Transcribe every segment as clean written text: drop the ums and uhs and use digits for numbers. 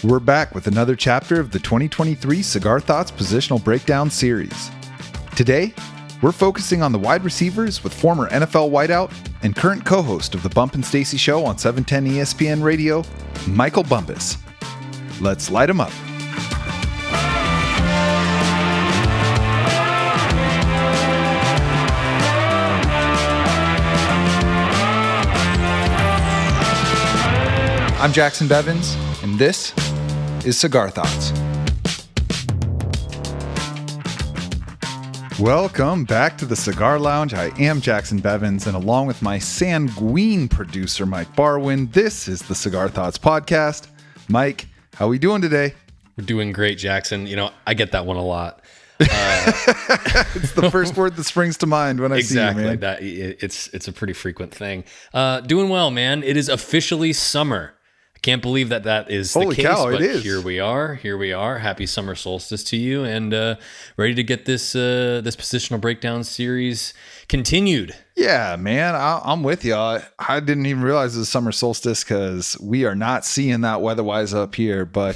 We're back with another chapter of the 2023 Cigar Thoughts Positional Breakdown Series. Today, we're focusing on the wide receivers with former NFL wideout and current co-host of the Bump and Stacy Show on 710 ESPN Radio, Michael Bumpus. Let's light him up. I'm Jaxon Bevins, and this is Cigar Thoughts. Welcome back to the Cigar Lounge. I am Jaxon Bevins, and along with my sanguine producer, Mike Baldwin, this is the Cigar Thoughts podcast. Mike, how are we doing today? We're doing great, Jaxon. You know, I get that one a lot. It's the first word that springs to mind when I see you, man. Exactly. It's a pretty frequent thing. Doing well, man. It is officially summer. Can't believe that is Holy the case, cow, but it is. Here we are. Happy summer solstice to you, and ready to get this positional breakdown series continued. Yeah, man, I'm with you. I didn't even realize it was summer solstice because we are not seeing that weather-wise up here, but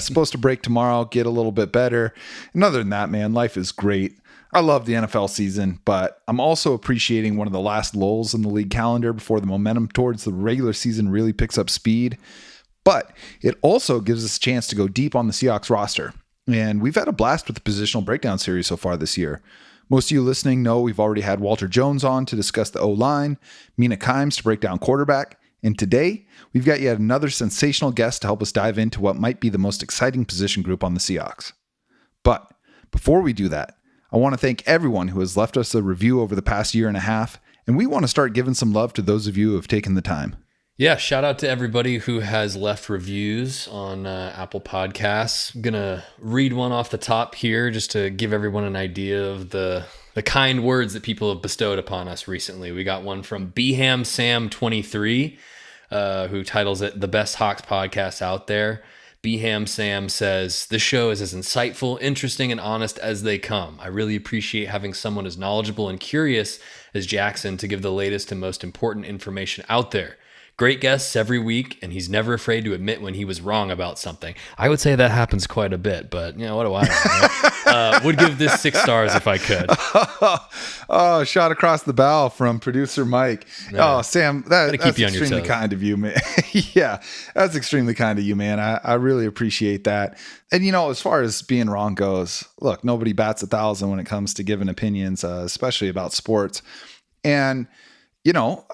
supposed to break tomorrow, get a little bit better. And other than that, man, life is great. I love the NFL season, but I'm also appreciating one of the last lulls in the league calendar before the momentum towards the regular season really picks up speed. But it also gives us a chance to go deep on the Seahawks roster. And we've had a blast with the positional breakdown series so far this year. Most of you listening know we've already had Walter Jones on to discuss the O-line, Mina Kimes to break down quarterback, and today we've got yet another sensational guest to help us dive into what might be the most exciting position group on the Seahawks. But before we do that, I want to thank everyone who has left us a review over the past year and a half, and we want to start giving some love to those of you who have taken the time. Yeah, shout out to everybody who has left reviews on Apple Podcasts. I'm going to read one off the top here just to give everyone an idea of the kind words that people have bestowed upon us recently. We got one from Beham Sam 23, who titles it The Best Hawks Podcast Out There. Beham Sam says, "This show is as insightful, interesting, and honest as they come. I really appreciate having someone as knowledgeable and curious as Jaxon to give the latest and most important information out there. Great guests every week, and he's never afraid to admit when he was wrong about something." I would say that happens quite a bit, but you know, what do I know? Would give this 6 stars if I could. Oh, shot across the bow from producer Mike. No, oh, Sam, that's keep you on your extremely toes. kind of you, man. Yeah, that's extremely kind of you, man. I really appreciate that. And, you know, as far as being wrong goes, look, nobody bats 1,000 when it comes to giving opinions, especially about sports. And, you know,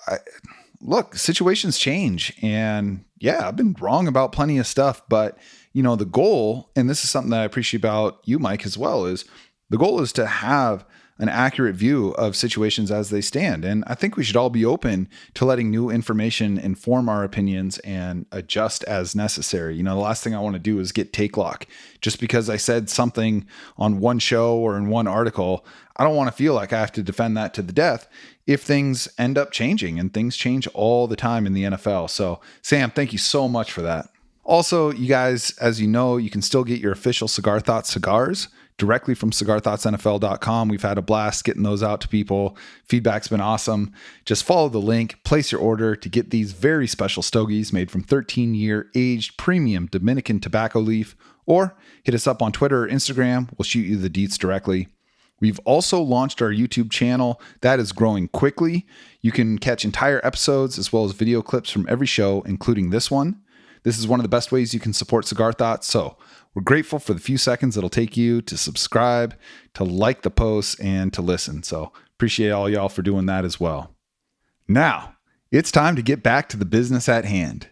look, situations change, and yeah, I've been wrong about plenty of stuff, but you know, the goal, and this is something that I appreciate about you, Mike, as well, is the goal is to have an accurate view of situations as they stand. And I think we should all be open to letting new information inform our opinions and adjust as necessary. You know, the last thing I want to do is get take lock. Just because I said something on one show or in one article, I don't want to feel like I have to defend that to the death if things end up changing, and things change all the time in the NFL. So Sam, thank you so much for that. Also, you guys, as you know, you can still get your official Cigar Thoughts cigars directly from cigarthoughtsnfl.com. We've had a blast getting those out to people. Feedback's been awesome. Just follow the link, place your order to get these very special stogies made from 13-year aged premium Dominican tobacco leaf, or hit us up on Twitter or Instagram. We'll shoot you the deets directly. We've also launched our YouTube channel that is growing quickly. You can catch entire episodes as well as video clips from every show, including this one. This is one of the best ways you can support Cigar Thoughts, so we're grateful for the few seconds it'll take you to subscribe, to like the posts, and to listen. So appreciate all y'all for doing that as well. Now, it's time to get back to the business at hand.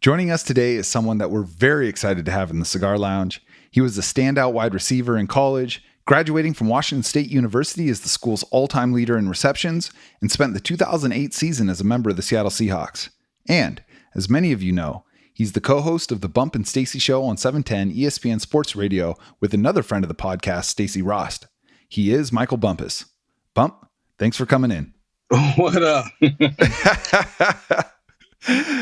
Joining us today is someone that we're very excited to have in the Cigar Lounge. He was a standout wide receiver in college, graduating from Washington State University as the school's all-time leader in receptions, and spent the 2008 season as a member of the Seattle Seahawks. And, as many of you know, he's the co-host of the Bump and Stacy Show on 710 ESPN Sports Radio with another friend of the podcast, Stacy Rost. He is Michael Bumpus. Bump, thanks for coming in. What up?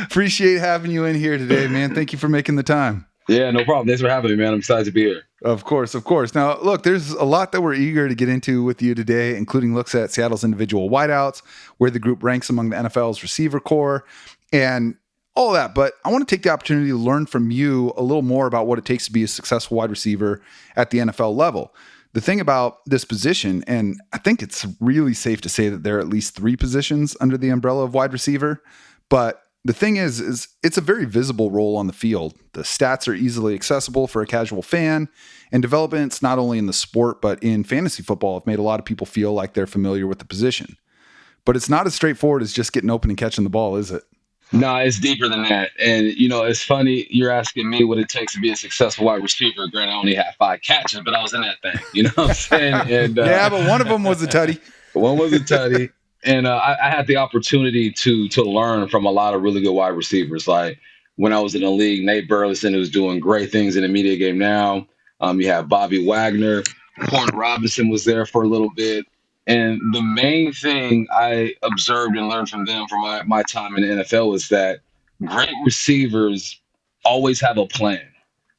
Appreciate having you in here today, man. Thank you for making the time. Yeah, no problem. Thanks for having me, man. I'm excited to be here. Of course, of course. Now, look, there's a lot that we're eager to get into with you today, including looks at Seattle's individual wideouts, where the group ranks among the NFL's receiver core. And all that. But I want to take the opportunity to learn from you a little more about what it takes to be a successful wide receiver at the NFL level. The thing about this position, and I think it's really safe to say that there are at least 3 positions under the umbrella of wide receiver, but the thing is it's a very visible role on the field. The stats are easily accessible for a casual fan, and developments not only in the sport but in fantasy football have made a lot of people feel like they're familiar with the position. But it's not as straightforward as just getting open and catching the ball, is it? No, it's deeper than that. And, it's funny you're asking me what it takes to be a successful wide receiver. Granted, I only had 5 catches, but I was in that thing. You know what I'm saying? And yeah, but one of them was a tutty. One was a tutty. And I had the opportunity to learn from a lot of really good wide receivers. Like when I was in the league, Nate Burleson, who's doing great things in the media game now. You have Bobby Wagner. Corn Robinson was there for a little bit. And the main thing I observed and learned from them from my time in the NFL is that great receivers always have a plan.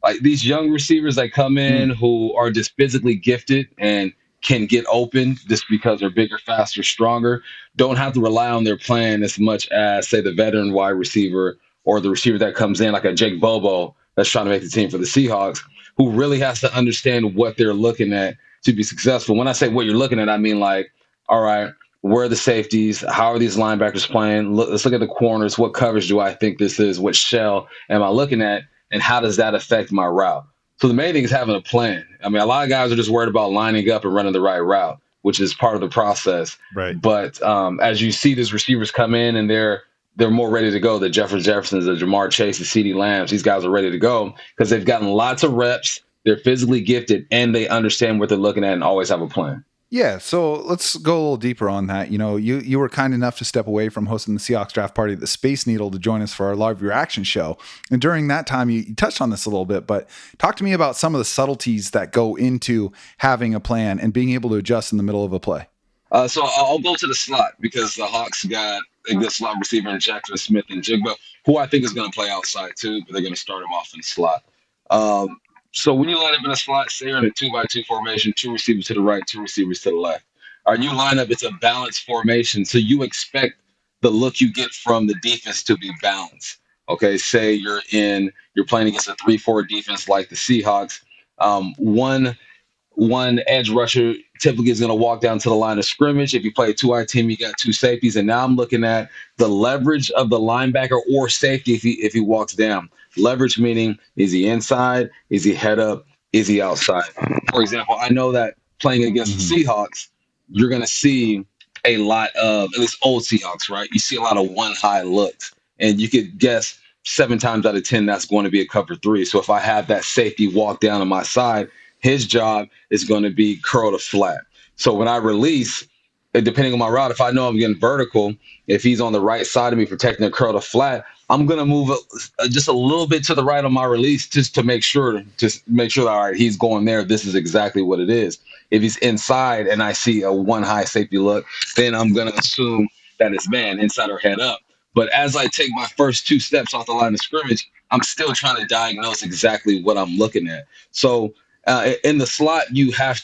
Like these young receivers that come in who are just physically gifted and can get open just because they're bigger, faster, stronger, don't have to rely on their plan as much as, say, the veteran wide receiver or the receiver that comes in like a Jake Bobo that's trying to make the team for the Seahawks, who really has to understand what they're looking at to be successful. When I say what you're looking at, I mean like, all right, where are the safeties? How are these linebackers playing? Let's look at the corners. What coverage do I think this is? What shell am I looking at? And how does that affect my route? So the main thing is having a plan. I mean, a lot of guys are just worried about lining up and running the right route, which is part of the process. Right. But as you see these receivers come in and they're more ready to go, the Jeffersons, the Jamar Chase, the CeeDee Lambs, these guys are ready to go because they've gotten lots of reps. They're physically gifted and they understand what they're looking at and always have a plan. Yeah, so let's go a little deeper on that. You were kind enough to step away from hosting the Seahawks draft party at the Space Needle to join us for our live reaction show. And during that time, you touched on this a little bit, but talk to me about some of the subtleties that go into having a plan and being able to adjust in the middle of a play. So I'll go to the slot because the Hawks got a good slot receiver in Jaxon Smith-Njigba, who I think is going to play outside too, but they're going to start him off in the slot. So when you line up in a slot, say you're in a 2-by-2 formation, 2 receivers to the right, 2 receivers to the left. Our new lineup, it's a balanced formation, so you expect the look you get from the defense to be balanced. Okay, say you're playing against a 3-4 defense like the Seahawks. One edge rusher typically is going to walk down to the line of scrimmage. If you play a 2-eye team, you got 2 safeties, and now I'm looking at the leverage of the linebacker or safety if he walks down. Leverage meaning, is he inside? Is he head up? Is he outside? For example, I know that playing against the Seahawks, you're going to see a lot of, at least old Seahawks, right? You see a lot of one-high looks, and you could guess 7 times out of 10 that's going to be a cover 3. So if I have that safety walk down on my side, his job is going to be curl to flat. So when I release, depending on my route, if I know I'm getting vertical, if he's on the right side of me protecting the curl to flat, I'm going to move just a little bit to the right on my release just to make sure, that, all right, he's going there. This is exactly what it is. If he's inside and I see a one-high safety look, then I'm going to assume that it's man, inside or head up. But as I take my first 2 steps off the line of scrimmage, I'm still trying to diagnose exactly what I'm looking at. So in the slot, you have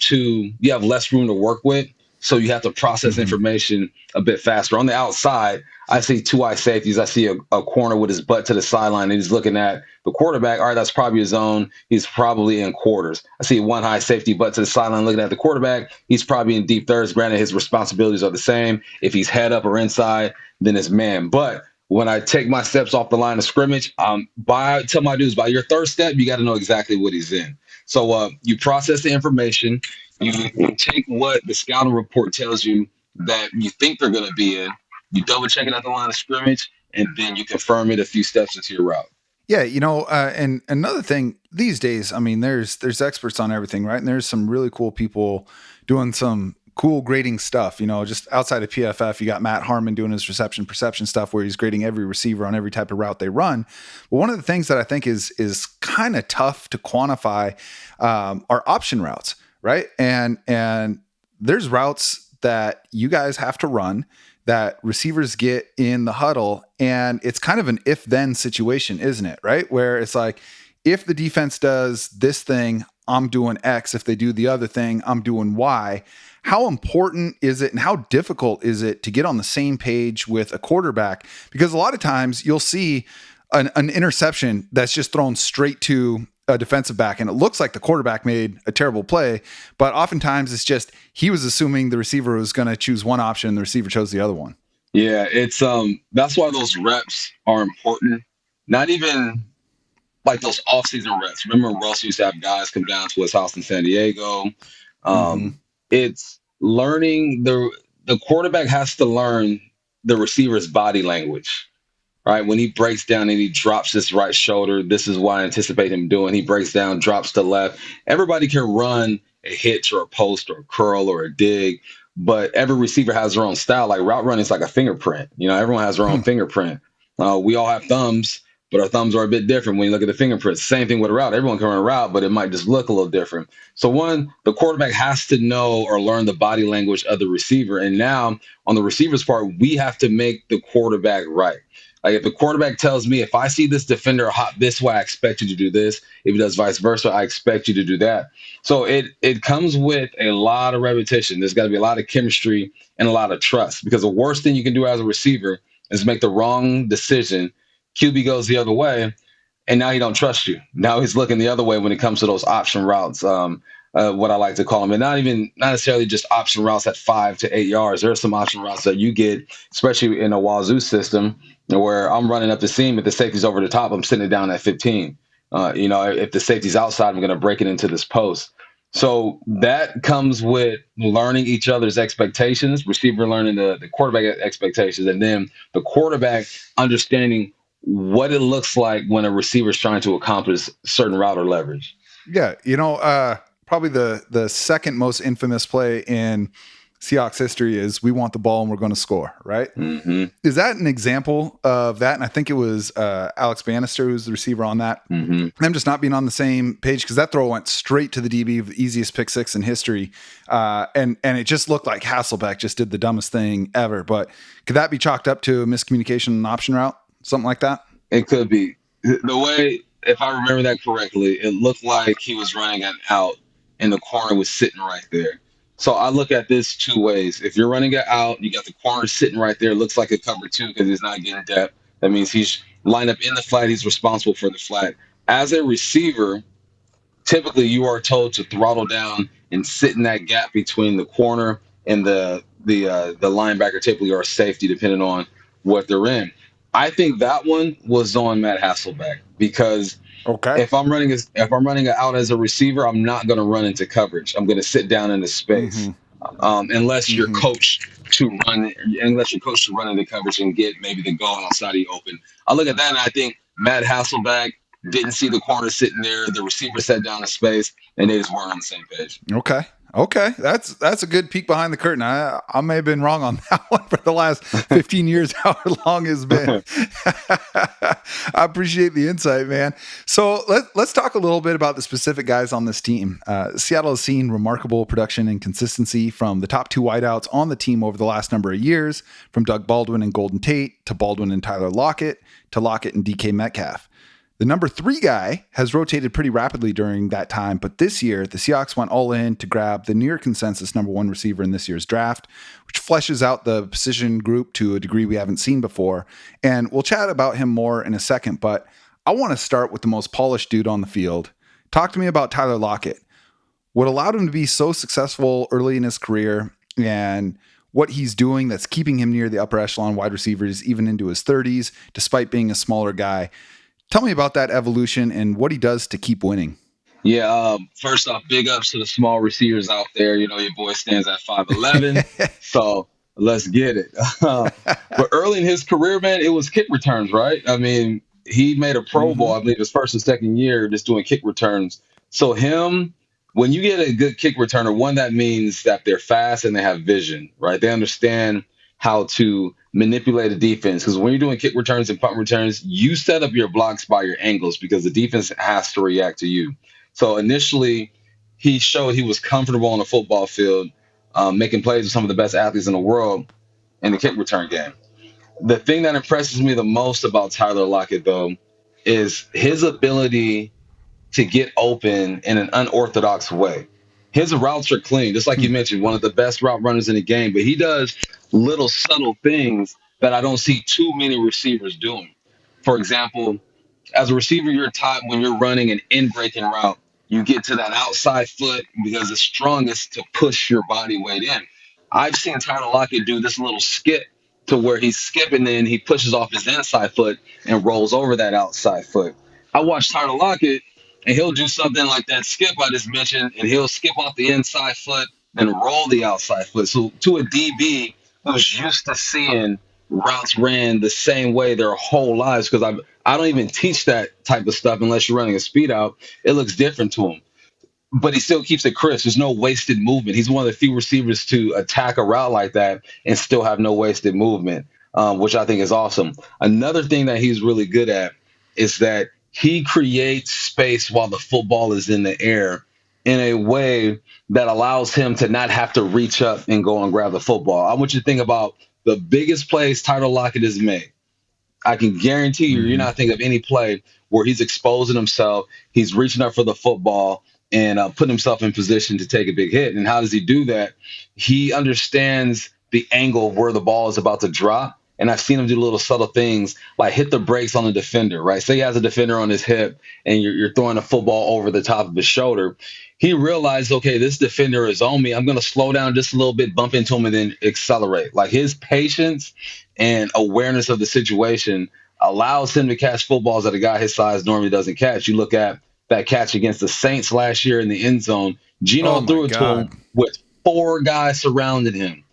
less room to work with. So you have to process information a bit faster. On the outside, I see 2-eye safeties. I see a corner with his butt to the sideline, and he's looking at the quarterback. All right, that's probably his zone. He's probably in quarters. I see a 1-high safety butt to the sideline looking at the quarterback. He's probably in deep thirds. Granted, his responsibilities are the same. If he's head up or inside, then it's man. But when I take my steps off the line of scrimmage, tell my dudes, by your 3rd step, you got to know exactly what he's in. So you process the information. You take what the scouting report tells you that you think they're going to be in. You double check it at the line of scrimmage, and then you confirm it a few steps into your route. Yeah, and another thing these days, I mean, there's experts on everything, right? And there's some really cool people doing some cool grading stuff. Just outside of PFF, you got Matt Harmon doing his reception perception stuff where he's grading every receiver on every type of route they run. But one of the things that I think is kind of tough to quantify are option routes. Right. And there's routes that you guys have to run that receivers get in the huddle. And it's kind of an if then situation, isn't it? Right. Where it's like, if the defense does this thing, I'm doing X. If they do the other thing, I'm doing Y. How important is it and how difficult is it to get on the same page with a quarterback? Because a lot of times you'll see an interception that's just thrown straight to a defensive back, and it looks like the quarterback made a terrible play, but oftentimes it's just he was assuming the receiver was going to choose one option and the receiver chose the other one. Yeah, it's that's why those reps are important. Not even like those off-season reps. Remember, Russ used to have guys come down to his house in San Diego. It's learning the quarterback has to learn the receiver's body language. Right, when he breaks down and he drops his right shoulder, this is what I anticipate him doing. He breaks down, drops to left. Everybody can run a hitch or a post or a curl or a dig, but every receiver has their own style. Like route running is like a fingerprint. Everyone has their own fingerprint. We all have thumbs, but our thumbs are a bit different when you look at the fingerprints. Same thing with a route. Everyone can run a route, but it might just look a little different. So one, the quarterback has to know or learn the body language of the receiver. And now on the receiver's part, we have to make the quarterback right. Like if the quarterback tells me, if I see this defender hop this way, I expect you to do this. If he does vice versa, I expect you to do that. So it comes with a lot of repetition. There's got to be a lot of chemistry and a lot of trust, because the worst thing you can do as a receiver is make the wrong decision. QB goes the other way, and now he don't trust you. Now he's looking the other way when it comes to those option routes. What I like to call them, and not necessarily just option routes at 5 to 8 yards. There are some option routes that you get, especially in a Wazoo system, where I'm running up the seam. If the safety's over the top, I'm sitting it down at 15. If the safety's outside, I'm going to break it into this post. So that comes with learning each other's expectations, receiver learning the quarterback expectations, and then the quarterback understanding what it looks like when a receiver's trying to accomplish certain route or leverage. Yeah, probably the second most infamous play in Seahawks history is we want the ball and we're going to score, right? Mm-hmm. Is that an example of that? And I think it was Alex Bannister who's the receiver on that. Mm-hmm. Them just not being on the same page, because that throw went straight to the DB, the easiest pick six in history. And it just looked like Hasselbeck just did the dumbest thing ever. But could that be chalked up to a miscommunication in an option route? Something like that? It could be. The way, if I remember that correctly, it looked like he was running an out and the corner was sitting right there. So I look at this two ways. If you're running it out, you got the corner sitting right there. It looks like a cover two because he's not getting depth. That means he's lined up in the flat. He's responsible for the flat. As a receiver, typically you are told to throttle down and sit in that gap between the corner and the linebacker, typically, or safety, depending on what they're in. I think that one was on Matt Hasselbeck, because if I'm running it out as a receiver, I'm not going to run into coverage. I'm going to sit down into space, unless you're coached to run into coverage and get maybe the goal outside of you open. I look at that and I think Matt Hasselbeck didn't see the corner sitting there. The receiver sat down in space, and they just weren't on the same page. Okay. That's a good peek behind the curtain. I may have been wrong on that one for the last 15 years, however long it's been. I appreciate the insight, man. So let's talk a little bit about the specific guys on this team. Seattle has seen remarkable production and consistency from the top two wideouts on the team over the last number of years, from Doug Baldwin and Golden Tate to Baldwin and Tyler Lockett to Lockett and DK Metcalf. The number 3 guy has rotated pretty rapidly during that time, but this year, the Seahawks went all in to grab the near consensus number 1 receiver in this year's draft, which fleshes out the position group to a degree we haven't seen before. And we'll chat about him more in a second, but I want to start with the most polished dude on the field. Talk to me about Tyler Lockett. What allowed him to be so successful early in his career, and what he's doing that's keeping him near the upper echelon wide receivers even into his 30s, despite being a smaller guy. Tell me about that evolution and what he does to keep winning. Yeah, first off, big ups to the small receivers out there. Your boy stands at 5'11", so let's get it. But early in his career, man, it was kick returns, right? I mean, he made a Pro Bowl, I believe, his first and second year just doing kick returns. So when you get a good kick returner, one, that means that they're fast and they have vision, right? They understand how to manipulate a defense, because when you're doing kick returns and punt returns, you set up your blocks by your angles because the defense has to react to you. So initially, he showed he was comfortable on the football field, making plays with some of the best athletes in the world in the kick return game. The thing that impresses me the most about Tyler Lockett, though, is his ability to get open in an unorthodox way. His routes are clean, just like you mentioned, one of the best route runners in the game, but he does little subtle things that I don't see too many receivers doing. For example, as a receiver, you're taught when you're running an in breaking route, you get to that outside foot because it's strongest to push your body weight in. I've seen Tyler Lockett do this little skip to where he's skipping, then he pushes off his inside foot and rolls over that outside foot. I watched Tyler Lockett, and he'll do something like that skip I just mentioned, and he'll skip off the inside foot and roll the outside foot. So to a DB who's used to seeing routes ran the same way their whole lives, because I don't even teach that type of stuff unless you're running a speed out. It looks different to him, but he still keeps it crisp. There's no wasted movement. He's one of the few receivers to attack a route like that and still have no wasted movement, which I think is awesome. Another thing that he's really good at is that he creates space while the football is in the air in a way that allows him to not have to reach up and go and grab the football. I want you to think about the biggest plays Tyler Lockett has made. I can guarantee you're not thinking of any play where he's exposing himself, he's reaching up for the football, and putting himself in position to take a big hit. And how does he do that? He understands the angle of where the ball is about to drop. And I've seen him do little subtle things like hit the brakes on the defender, right? Say he has a defender on his hip and you're throwing a football over the top of his shoulder. He realized, okay, this defender is on me. I'm going to slow down just a little bit, bump into him, and then accelerate. Like his patience and awareness of the situation allows him to catch footballs that a guy his size normally doesn't catch. You look at that catch against the Saints last year in the end zone. Geno threw it to him with 4 guys surrounding him.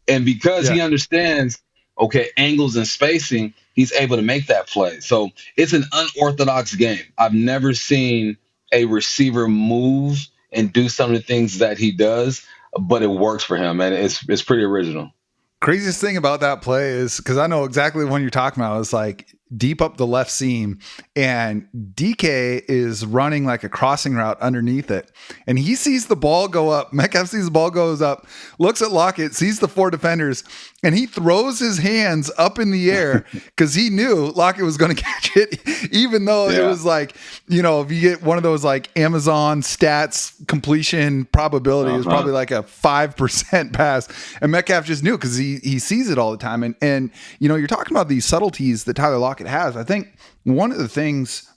And because he understands, okay, angles and spacing, he's able to make that play. So it's an unorthodox game. I've never seen a receiver move and do some of the things that he does, but it works for him, and it's pretty original. Craziest thing about that play is, because I know exactly what you're talking about, it's like deep up the left seam, and DK is running like a crossing route underneath it, and he sees the ball go up. Metcalf sees the ball goes up, looks at Lockett, sees the 4 defenders, and he throws his hands up in the air because he knew Lockett was going to catch it, even though it was like, if you get one of those like Amazon stats completion probability, it was probably like a 5% pass, and Metcalf just knew because he sees it all the time. And you're talking about these subtleties that Tyler Lockett has. I think one of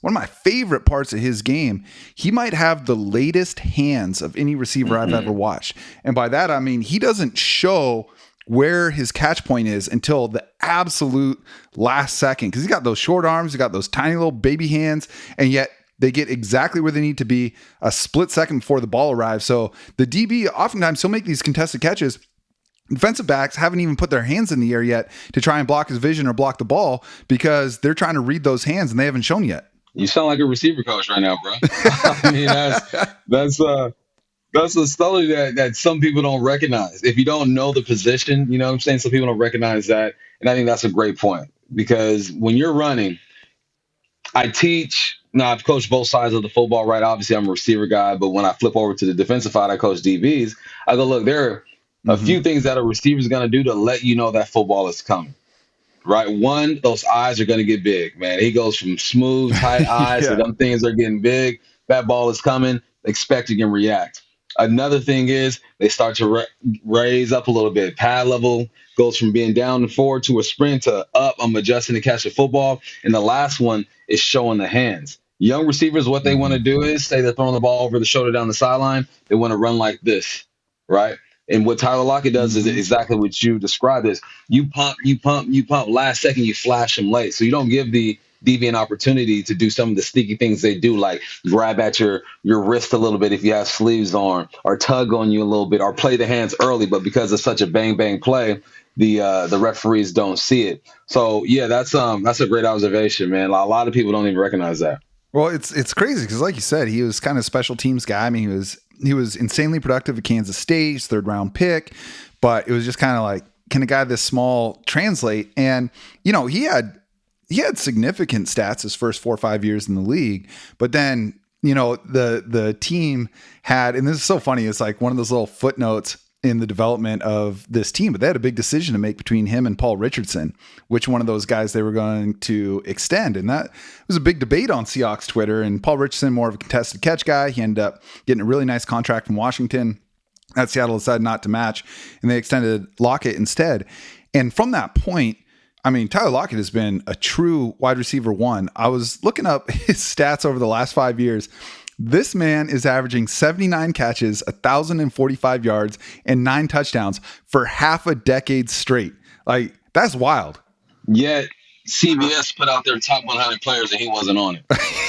my favorite parts of his game, he might have the latest hands of any receiver I've ever watched. And by that, I mean, he doesn't show where his catch point is until the absolute last second. Cause he's got those short arms, he's got those tiny little baby hands, and yet they get exactly where they need to be a split second before the ball arrives. So the DB, oftentimes he'll make these contested catches. Defensive backs haven't even put their hands in the air yet to try and block his vision or block the ball because they're trying to read those hands and they haven't shown yet. You sound like a receiver coach right now, bro. I mean, that's a study that some people don't recognize. If you don't know the position, what I'm saying? Some people don't recognize that. And I think that's a great point, because when you're running, I've coached both sides of the football, right? Obviously, I'm a receiver guy, but when I flip over to the defensive side, I coach DBs. I go, look, there are a few things that a receiver is going to do to let you know that football is coming, right? One, those eyes are going to get big, man. He goes from smooth, tight eyes to them things are getting big. That ball is coming. Expect you can react. Another thing is they start to raise up a little bit. Pad level goes from being down and forward to a sprint to up. I'm adjusting to catch the football. And the last one is showing the hands. Young receivers, what they want to do is, say they're throwing the ball over the shoulder down the sideline, they want to run like this, right? And what Tyler Lockett does is exactly what you described is you pump, last second you flash them late. So you don't give the DB an opportunity to do some of the sneaky things they do, like grab at your wrist a little bit if you have sleeves on, or tug on you a little bit, or play the hands early. But because it's such a bang bang play, the referees don't see it. So yeah, that's a great observation, man. A lot of people don't even recognize that. Well, it's crazy because, like you said, he was kind of a special teams guy. I mean, he was insanely productive at Kansas State, his 3rd round pick, but it was just kind of like, can a guy this small translate? And he had significant stats his first 4 or 5 years in the league, but then the team had, and this is so funny, it's like one of those little footnotes in the development of this team, but they had a big decision to make between him and Paul Richardson, which one of those guys they were going to extend. And that was a big debate on Seahawks Twitter. And Paul Richardson, more of a contested catch guy. He ended up getting a really nice contract from Washington that Seattle decided not to match, and they extended Lockett instead. And from that point, I mean, Tyler Lockett has been a true wide receiver one. I was looking up his stats over the last 5 years. This man is averaging 79 catches, 1,045 yards, and 9 touchdowns for half a decade straight. Like, that's wild. Yet CBS put out their top 100 players and he wasn't on it.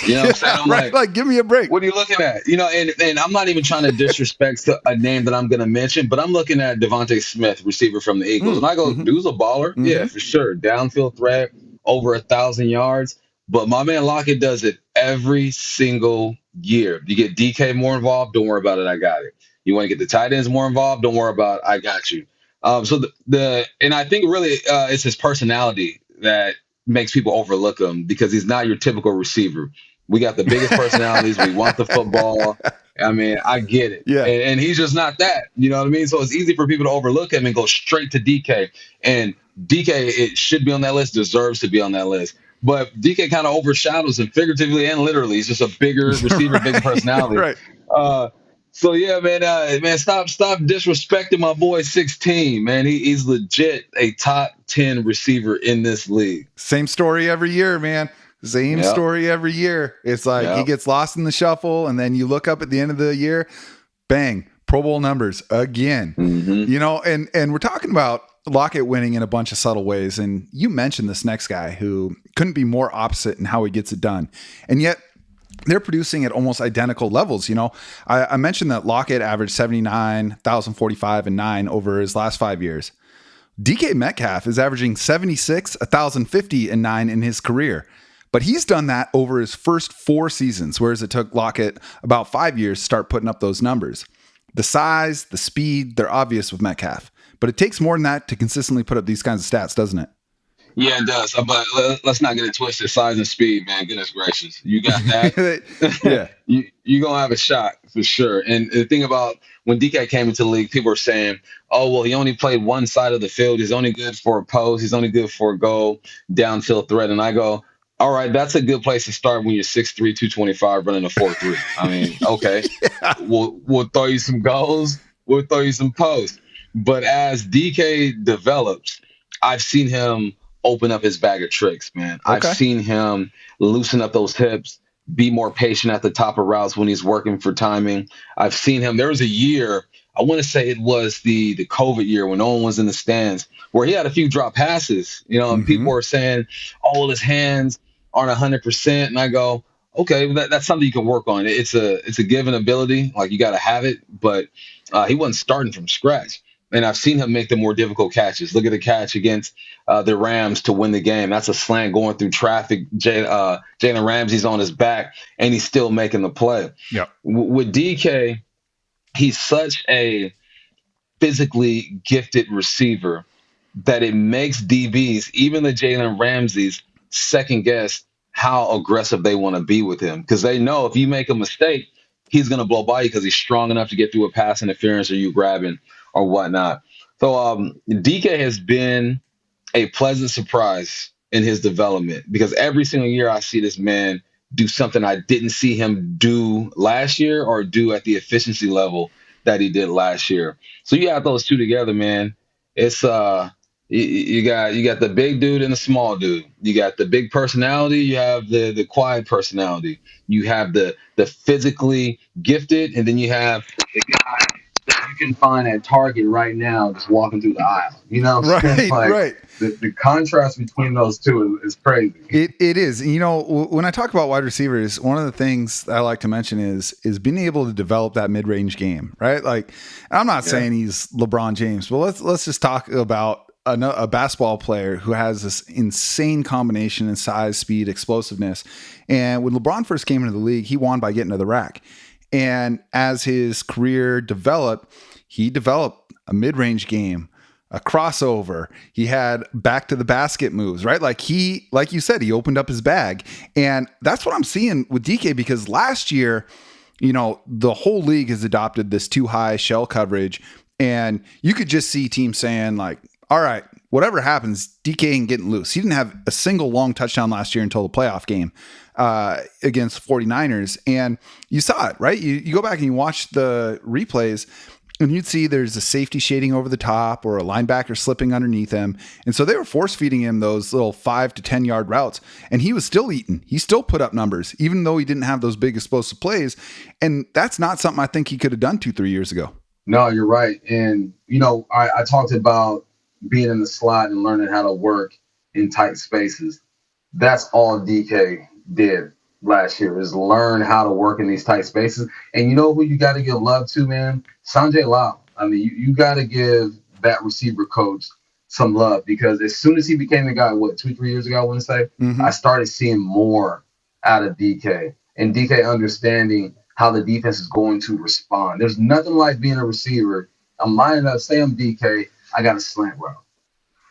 You know what I'm saying? I'm right, like, give me a break. What are you looking at? You know, and I'm not even trying to disrespect a name that I'm going to mention, but I'm looking at Devontae Smith, receiver from the Eagles. And I go, dude's a baller. Yeah, for sure. Downfield threat, over 1,000 yards. But my man Lockett does it every single year. You get DK more involved, don't worry about it, I got it. You want to get the tight ends more involved, don't worry about it, I got you. So and I think really it's his personality that makes people overlook him, because he's not your typical receiver. We got the biggest personalities. We want the football. I mean, I get it. Yeah. And he's just not that. You know what I mean? So it's easy for people to overlook him and go straight to DK. And DK, it should be on that list, deserves to be on that list. But DK kind of overshadows him figuratively and literally. He's just a bigger receiver, right. bigger personality. Right. So yeah, man, stop disrespecting my boy 16, man. He's legit a top 10 receiver in this league. Same story every year, man. Same story every year. It's like he gets lost in the shuffle, and then you look up at the end of the year, bang, Pro Bowl numbers again. You know, and we're talking about Lockett winning in a bunch of subtle ways. And you mentioned this next guy who couldn't be more opposite in how he gets it done. And yet they're producing at almost identical levels. You know, I mentioned that Lockett averaged 79, 1,045, and 9 over his last 5 years. DK Metcalf is averaging 76, 1,050, and 9 in his career. But he's done that over his first 4 seasons, whereas it took Lockett about 5 years to start putting up those numbers. The size, the speed, they're obvious with Metcalf. But it takes more than that to consistently put up these kinds of stats, doesn't it? Yeah, it does. But let's not get it twisted. Size and speed, man. Goodness gracious. You got that. Yeah. You're going to have a shot for sure. And the thing about when DK came into the league, people were saying, oh, well, he only played one side of the field. He's only good for a post. He's only good for a goal, downfield threat. And I go, all right, that's a good place to start when you're 6'3", 225, running a 4.3. I mean, okay, we'll throw you some goals. We'll throw you some posts. But as DK develops, I've seen him open up his bag of tricks, man. Okay. I've seen him loosen up those hips, be more patient at the top of routes when he's working for timing. I've seen him. There was a year, I want to say it was the COVID year when no one was in the stands, where he had a few drop passes, you know, and people were saying, oh, his hands aren't 100%. And I go, okay, that's something you can work on. It's a given ability. Like, you got to have it. But he wasn't starting from scratch. And I've seen him make the more difficult catches. Look at the catch against the Rams to win the game. That's a slant going through traffic. Jalen Ramsey's on his back, and he's still making the play. Yeah. With DK, he's such a physically gifted receiver that it makes DBs, even the Jalen Ramseys, second guess how aggressive they want to be with him, because they know if you make a mistake, he's going to blow by you because he's strong enough to get through a pass interference or you grabbing or whatnot. So DK has been a pleasant surprise in his development, because every single year I see this man do something I didn't see him do last year or do at the efficiency level that he did last year. So you have those two together, man. It's you got the big dude and the small dude. You got the big personality. You have the quiet personality. You have the physically gifted, and then you have the guy that you can find at Target right now just walking through the aisle. You know, right, like, right. The contrast between those two is crazy. It is. You know, when I talk about wide receivers, one of the things I like to mention is being able to develop that mid-range game, right? Like, I'm not saying he's LeBron James, but let's just talk about a basketball player who has this insane combination in size, speed, explosiveness. And when LeBron first came into the league, he won by getting to the rack. And as his career developed, he developed a mid-range game, a crossover. He had back to the basket moves, right? Like you said, he opened up his bag. And that's what I'm seeing with DK, because last year, you know, the whole league has adopted this too high shell coverage. And you could just see teams saying, like, all right, whatever happens, DK ain't getting loose. He didn't have a single long touchdown last year until the playoff game against 49ers. And you saw it, right? You go back and you watch the replays. and you'd see there's a safety shading over the top or a linebacker slipping underneath him. And so they were force feeding him those little 5 to 10 yard routes, and he was still eating. He still put up numbers, even though he didn't have those big explosive plays. And that's not something I think he could have done 2-3 years ago. No, you're right. And, I talked about being in the slot and learning how to work in tight spaces. That's all DK did last year, is learn how to work in these tight spaces. And you know who you got to give love to, man? Sanjay Lal. I mean, you got to give that receiver coach some love, because as soon as he became the guy, 2-3 years ago, I want to say, I started seeing more out of DK, and DK understanding how the defense is going to respond. There's nothing like being a receiver. I'm lining up, say I'm DK, I got a slant route.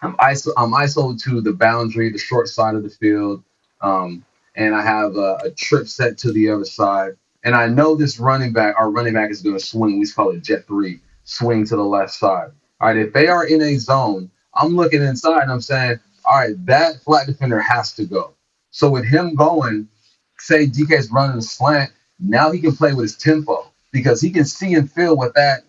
I'm ISO to the boundary, the short side of the field, and I have a trip set to the other side. And I know this our running back is going to swing. We call it jet 3, swing to the left side. All right, if they are in a zone, I'm looking inside and I'm saying, all right, that flat defender has to go. So with him going, say DK's running a slant, now he can play with his tempo, because he can see and feel what that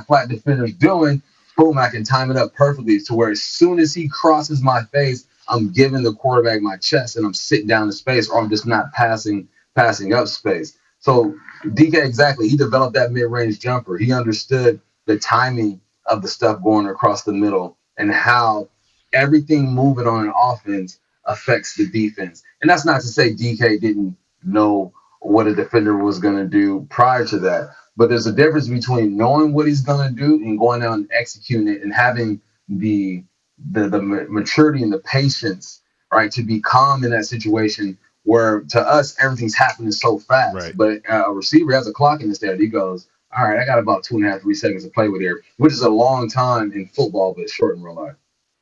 flat defender's doing. Boom, I can time it up perfectly to where as soon as he crosses my face, I'm giving the quarterback my chest and I'm sitting down in space, or I'm just not passing up space. So DK, exactly, he developed that mid-range jumper. He understood the timing of the stuff going across the middle and how everything moving on an offense affects the defense. And that's not to say DK didn't know what a defender was going to do prior to that. But there's a difference between knowing what he's going to do and going out and executing it, and having the maturity and the patience, right, to be calm in that situation where to us everything's happening so fast. Right. But a receiver has a clock in his head. He goes, all right, I got about 2.5, 3 seconds to play with here, which is a long time in football, but short in real life.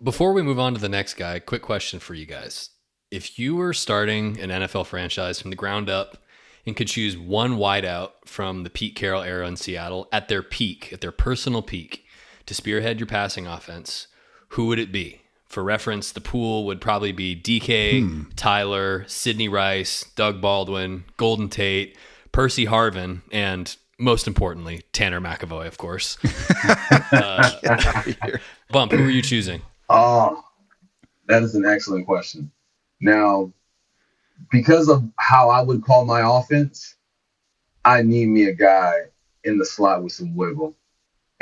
Before we move on to the next guy, quick question for you guys. If you were starting an NFL franchise from the ground up and could choose one wideout from the Pete Carroll era in Seattle at their peak, at their personal peak, to spearhead your passing offense, who would it be? For reference, the pool would probably be DK, Tyler, Sidney Rice, Doug Baldwin, Golden Tate, Percy Harvin, and most importantly, Tanner McAvoy, of course. Bump, who are you choosing? Oh, that is an excellent question. Now, because of how I would call my offense, I need me a guy in the slot with some wiggle.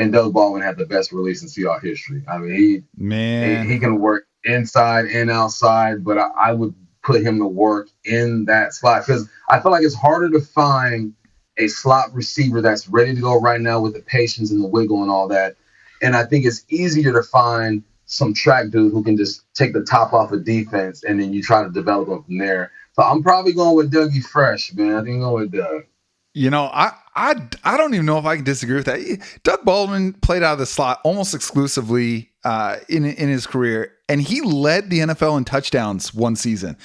And Doug Baldwin had the best release in Seahawks history. I mean, he can work inside and outside, but I would put him to work in that slot, because I feel like it's harder to find a slot receiver that's ready to go right now with the patience and the wiggle and all that. And I think it's easier to find some track dude who can just take the top off of defense, and then you try to develop him from there. So I'm probably going with Dougie Fresh, man. I think I'm going with Doug. I don't even know if I can disagree with that. Doug Baldwin played out of the slot almost exclusively in his career, and he led the NFL in touchdowns one season.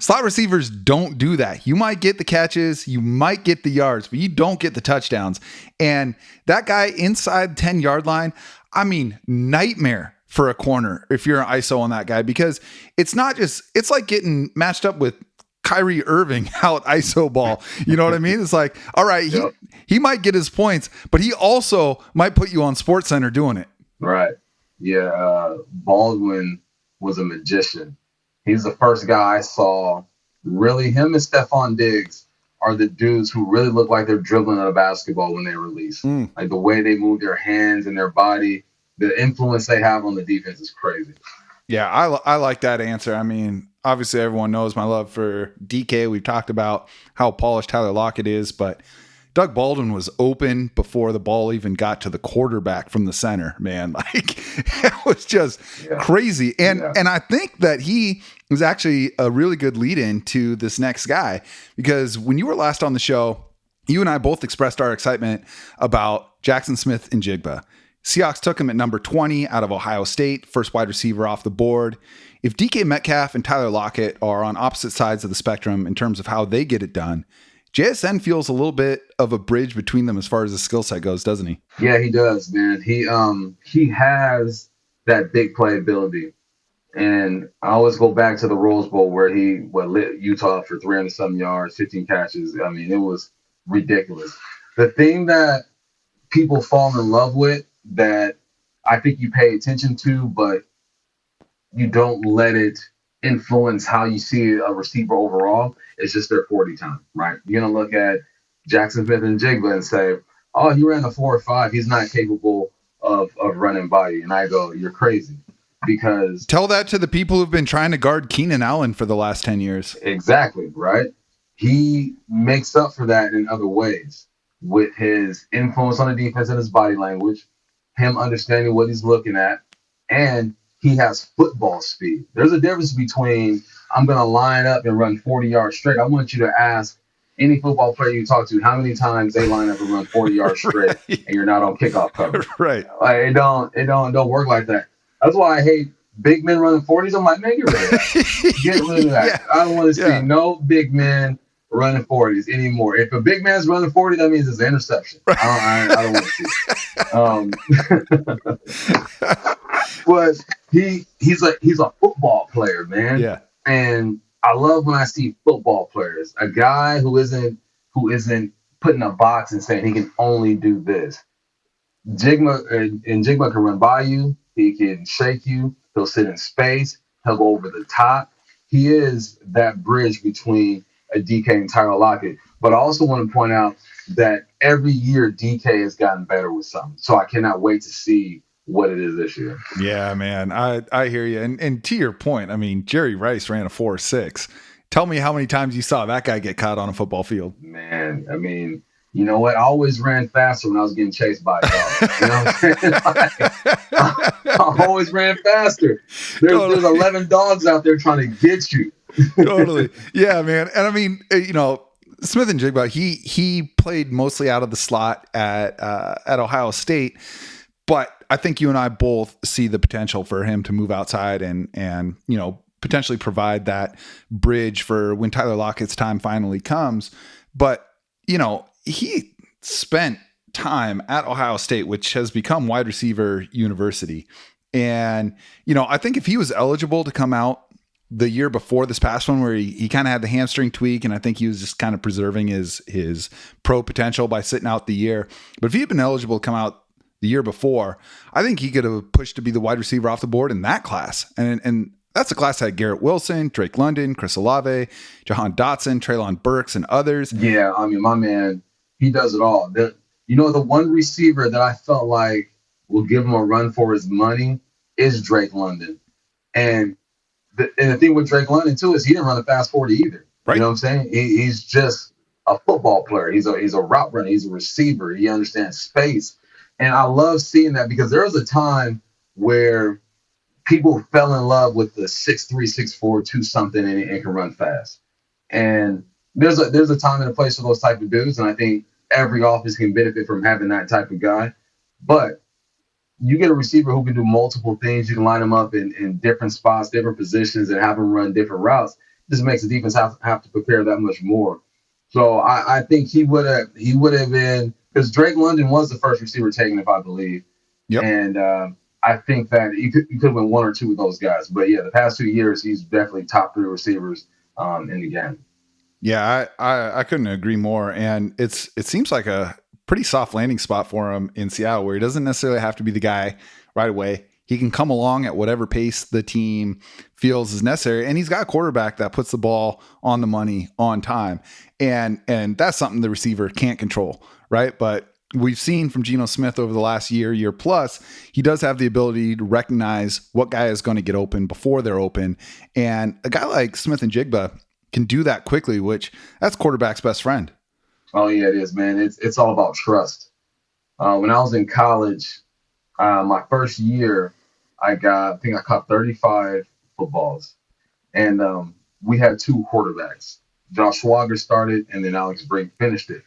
Slot receivers don't do that. You might get the catches, you might get the yards, but you don't get the touchdowns. And that guy inside 10-yard line, I mean, nightmare for a corner if you're an ISO on that guy, because it's like getting matched up with Kyrie Irving out ISO ball. You know what I mean? It's like, all right, he might get his points, but he also might put you on SportsCenter doing it. Right. Yeah. Baldwin was a magician. He's the first guy I saw. Really, him and Stephon Diggs are the dudes who really look like they're dribbling a basketball when they release. Like the way they move their hands and their body, the influence they have on the defense is crazy. Yeah, I like that answer. I mean, obviously everyone knows my love for DK. We've talked about how polished Tyler Lockett is, but Doug Baldwin was open before the ball even got to the quarterback from the center, man. Like, it was just crazy. And I think that he was actually a really good lead-in to this next guy, because when you were last on the show, you and I both expressed our excitement about Jaxon Smith-Njigba. Seahawks took him at number 20 out of Ohio State, first wide receiver off the board. If DK Metcalf and Tyler Lockett are on opposite sides of the spectrum in terms of how they get it done, JSN feels a little bit of a bridge between them as far as the skill set goes, doesn't he? Yeah, he does, man. He has that big play ability. And I always go back to the Rose Bowl where he lit Utah for 300-some yards, 15 catches. I mean, it was ridiculous. The thing that people fall in love with that I think you pay attention to, but you don't let it influence how you see a receiver overall. It's just their 40 time, right? You're going to look at Jaxon Smith-Njigba and say, oh, he ran a 4.5. He's not capable of running by you. And I go, you're crazy. Because tell that to the people who've been trying to guard Keenan Allen for the last 10 years. Exactly, right? He makes up for that in other ways with his influence on the defense and his body language, him understanding what he's looking at, and he has football speed. There's a difference between I'm going to line up and run 40 yards straight. I want you to ask any football player you talk to how many times they line up and run 40 yards straight, right, and you're not on kickoff coverage. Right. Like, it don't work like that. That's why I hate big men running 40s. I'm like, man, get rid of that. Get rid of that. Yeah. I don't want to see no big men running 40s anymore. If a big man's running 40, that means it's an interception. I don't want to see it. But he's a football player, man. Yeah. And I love when I see football players, a guy who isn't put in a box and saying he can only do this. Njigba can run by you. He can shake you. He'll sit in space. He'll go over the top. He is that bridge between a DK and Tyler Lockett. But I also want to point out that every year DK has gotten better with something. So I cannot wait to see what it is this year. Yeah, man. I hear you. And to your point, I mean, Jerry Rice ran a 4.6. Tell me how many times you saw that guy get caught on a football field. Man, I mean, you know what? I always ran faster when I was getting chased by a dog. You know what I'm saying? I always ran faster. There's 11 dogs out there trying to get you. Totally. Yeah, man. And I mean, you know, Smith-Njigba, he played mostly out of the slot at Ohio State, but I think you and I both see the potential for him to move outside and you know, potentially provide that bridge for when Tyler Lockett's time finally comes. But, you know, he spent time at Ohio State, which has become wide receiver university. And, you know, I think if he was eligible to come out the year before this past one, where he kind of had the hamstring tweak, and I think he was just kind of preserving his pro potential by sitting out the year. But if he had been eligible to come out the year before, I think he could have pushed to be the wide receiver off the board in that class. And that's a class that had Garrett Wilson, Drake London, Chris Olave, Jahan Dotson, Treylon Burks, and others. Yeah, I mean, my man, he does it all. The one receiver that I felt like will give him a run for his money is Drake London. And the thing with Drake London, too, is he didn't run a fast 40 either. Right. You know what I'm saying? He's just a football player. He's a route runner. He's a receiver. He understands space. And I love seeing that because there was a time where people fell in love with the 6'3", 6'4", 2-something and can run fast. And there's a time and a place for those type of dudes, and I think every office can benefit from having that type of guy. But you get a receiver who can do multiple things. You can line them up in different spots, different positions, and have them run different routes. This makes the defense have to prepare that much more. So I think he would have been, because Drake London was the first receiver taken, if I believe. Yep. And I think that you could have been one or two of those guys. But yeah, the past 2 years, he's definitely top 3 receivers in the game. Yeah, I couldn't agree more. And it seems like a pretty soft landing spot for him in Seattle, where he doesn't necessarily have to be the guy right away. He can come along at whatever pace the team feels is necessary. And he's got a quarterback that puts the ball on the money on time. And that's something the receiver can't control, right? But we've seen from Geno Smith over the last year plus, he does have the ability to recognize what guy is going to get open before they're open. And a guy like Smith-Njigba can do that quickly, which that's quarterback's best friend. Oh yeah, it is, man. It's all about trust. When I was in college, my first year, I think I caught 35 footballs, and we had 2 quarterbacks. Josh Schwager started, and then Alex Brink finished it.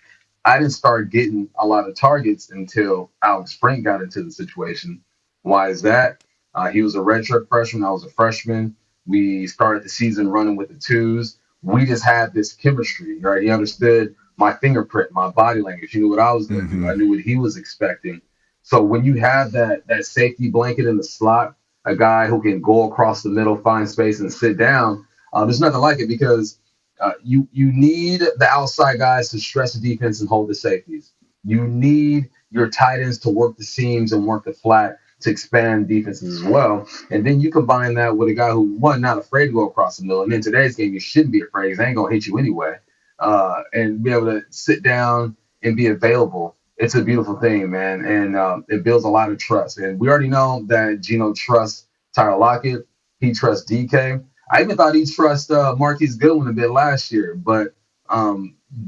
I didn't start getting a lot of targets until Alex Brink got into the situation. Why is that? He was a redshirt freshman. I was a freshman. We started the season running with the 2s. We just had this chemistry, right? He understood my fingerprint, my body language. He knew what I was going to do. I knew what he was expecting. So when you have that safety blanket in the slot, a guy who can go across the middle, find space, and sit down, there's nothing like it, because you need the outside guys to stress the defense and hold the safeties. You need your tight ends to work the seams and work the flat to expand defenses as well. And then you combine that with a guy who, one, not afraid to go across the middle. And in today's game, you shouldn't be afraid because they ain't going to hit you anyway. And be able to sit down and be available. It's a beautiful thing, man. And it builds a lot of trust. And we already know that Geno trusts Tyler Lockett. He trusts DK. I even thought he trusts Marquise Goodwin a bit last year. But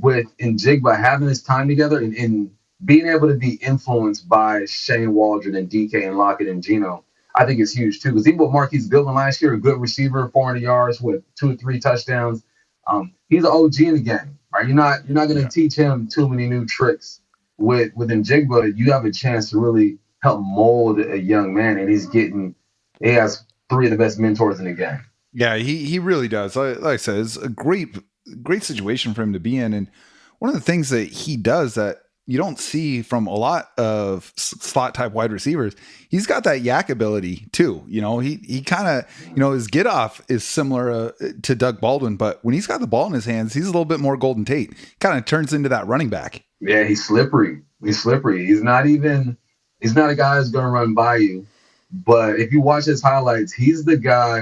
with Njigba having his time together and being able to be influenced by Shane Waldron and DK and Lockett and Geno, I think it's huge too. Because even with Marquise Goodwin last year, a good receiver, 400 yards with 2 or 3 touchdowns. He's an OG in the game, right? You're not going to teach him too many new tricks. With Njigba, you have a chance to really help mold a young man, and he has 3 of the best mentors in the game. Yeah, he really does. Like I said, it's a great situation for him to be in. And one of the things that he does that you don't see from a lot of slot type wide receivers, he's got that yak ability too. He kind of, his get off is similar to Doug Baldwin, but when he's got the ball in his hands, he's a little bit more Golden Tate. Kind of turns into that running back. Yeah, he's slippery. He's not a guy who's going to run by you. But if you watch his highlights, he's the guy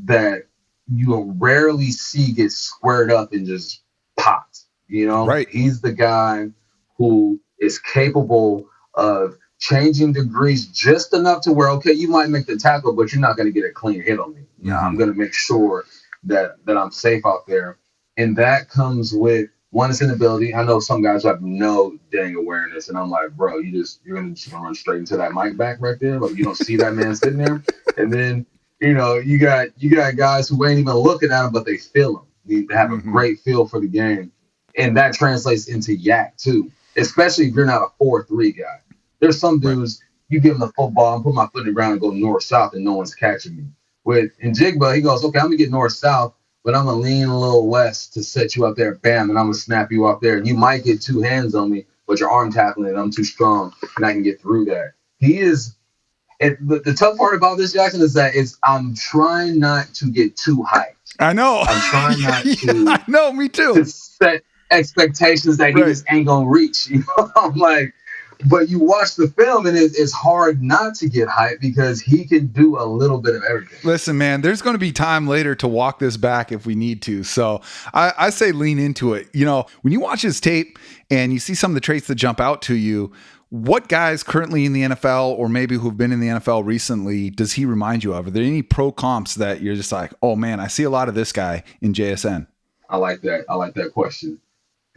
that you rarely see get squared up and just popped. Right. He's the guy who is capable of changing degrees just enough to where, okay, you might make the tackle, but you're not going to get a clean hit on me. I'm going to make sure that I'm safe out there. And that comes with, one, his inability. I know some guys have no dang awareness, and I'm like, bro, you're going to run straight into that mic back right there. Like, you don't see that man sitting there. And then, you got guys who ain't even looking at him, but they feel him. They have a great feel for the game. And that translates into yak too, especially if you're not a 4-3 guy. There's some dudes, you give them the football and put my foot in the ground and go north-south and no one's catching me. With Njigba, he goes, okay, I'm going to get north-south, but I'm going to lean a little west to set you up there, bam, and I'm going to snap you up there. And you might get 2 hands on me, but your arm tackling it, I'm too strong, and I can get through that. He is – the tough part about this, Jackson, is that I'm trying not to get too hyped. I know. I'm trying not to – I know, me too. To set expectations that he just ain't going to reach. I'm like – but you watch the film, and it's hard not to get hyped because he can do a little bit of everything. Listen, man, there's going to be time later to walk this back if we need to. So I say lean into it. When you watch his tape and you see some of the traits that jump out to you, what guys currently in the NFL or maybe who've been in the NFL recently does he remind you of? Are there any pro comps that you're just like, oh, man, I see a lot of this guy in JSN? I like that question.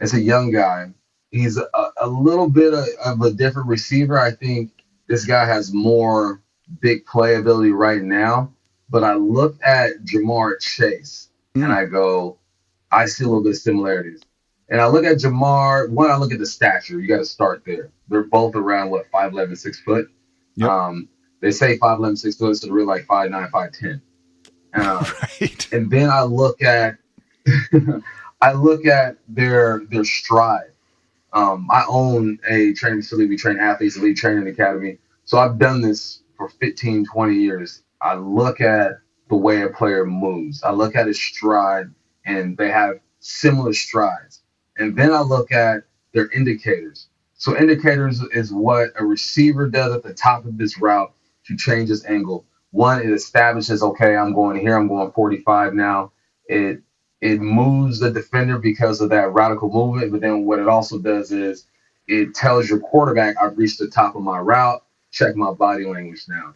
As a young guy, he's a little bit of a different receiver. I think this guy has more big playability right now. But I look at Jamar Chase, and I go, I see a little bit of similarities. And I look at Jamar, I look at the stature. You got to start there. They're both around, 5'11", 6 foot. Yep. They say 5'11", 6 foot, so they're really like 5'9", 5'10". Right. And then I look at their stride. I own a training facility. We train athletes, elite training academy. So I've done this for 15, 20 years. I look at the way a player moves. I look at his stride, and they have similar strides. And then I look at their indicators. So indicators is what a receiver does at the top of this route to change his angle. One, it establishes, okay, I'm going here. I'm going 45 now. It moves the defender because of that radical movement. But then what it also does is it tells your quarterback, I've reached the top of my route. Check my body language now.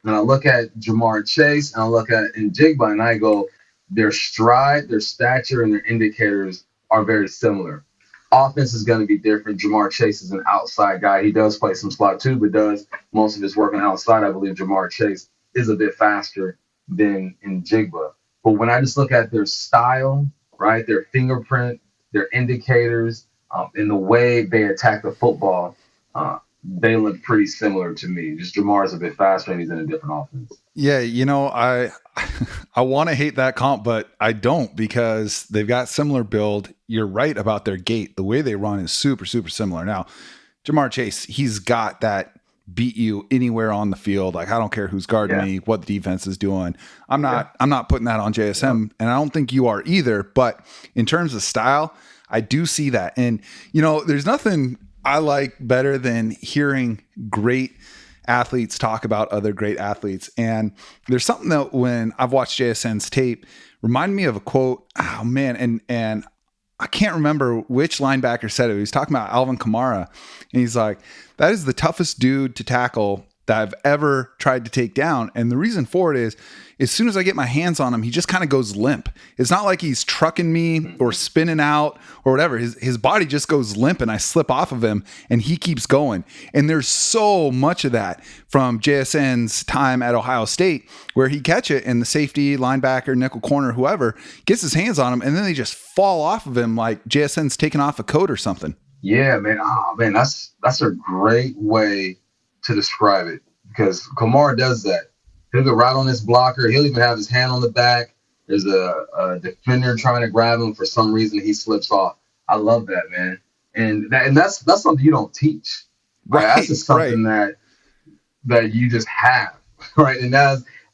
And I look at Jamar Chase and I look at Njigba and I go, their stride, their stature, and their indicators are very similar. Offense is going to be different. Jamar Chase is an outside guy. He does play some slot too, but does most of his work on outside. I believe Jamar Chase is a bit faster than Njigba. But when I just look at their style, right, their fingerprint, their indicators, and the way they attack the football, they look pretty similar to me. Just Jamar's a bit faster and he's in a different offense. Yeah, I want to hate that comp, but I don't because they've got similar build. You're right about their gait. The way they run is super, super similar. Now, Jamar Chase, he's got that beat you anywhere on the field. Like, I don't care who's guarding me, what the defense is doing. I'm not putting that on JSM, and I don't think you are either. But in terms of style, I do see that. And, there's nothing I like better than hearing great athletes talk about other great athletes. And there's something that when I've watched JSN's tape, reminded me of a quote. Oh man, and I can't remember which linebacker said it. He was talking about Alvin Kamara, and he's like, "That is the toughest dude to tackle that I've ever tried to take down." And the reason for it is, as soon as I get my hands on him, he just kind of goes limp. It's not like he's trucking me or spinning out or whatever. His body just goes limp and I slip off of him and he keeps going. And there's so much of that from JSN's time at Ohio State where he catch it and the safety, linebacker, nickel corner, whoever gets his hands on him and then they just fall off of him like JSN's taking off a coat or something. Yeah, man. Oh, man, that's a great way to describe it because Kamara does that. He'll go right on this blocker. He'll even have his hand on the back. There's a defender trying to grab him. For some reason, he slips off. I love that, man. And that's something you don't teach. Right? That's just something that you just have, right? And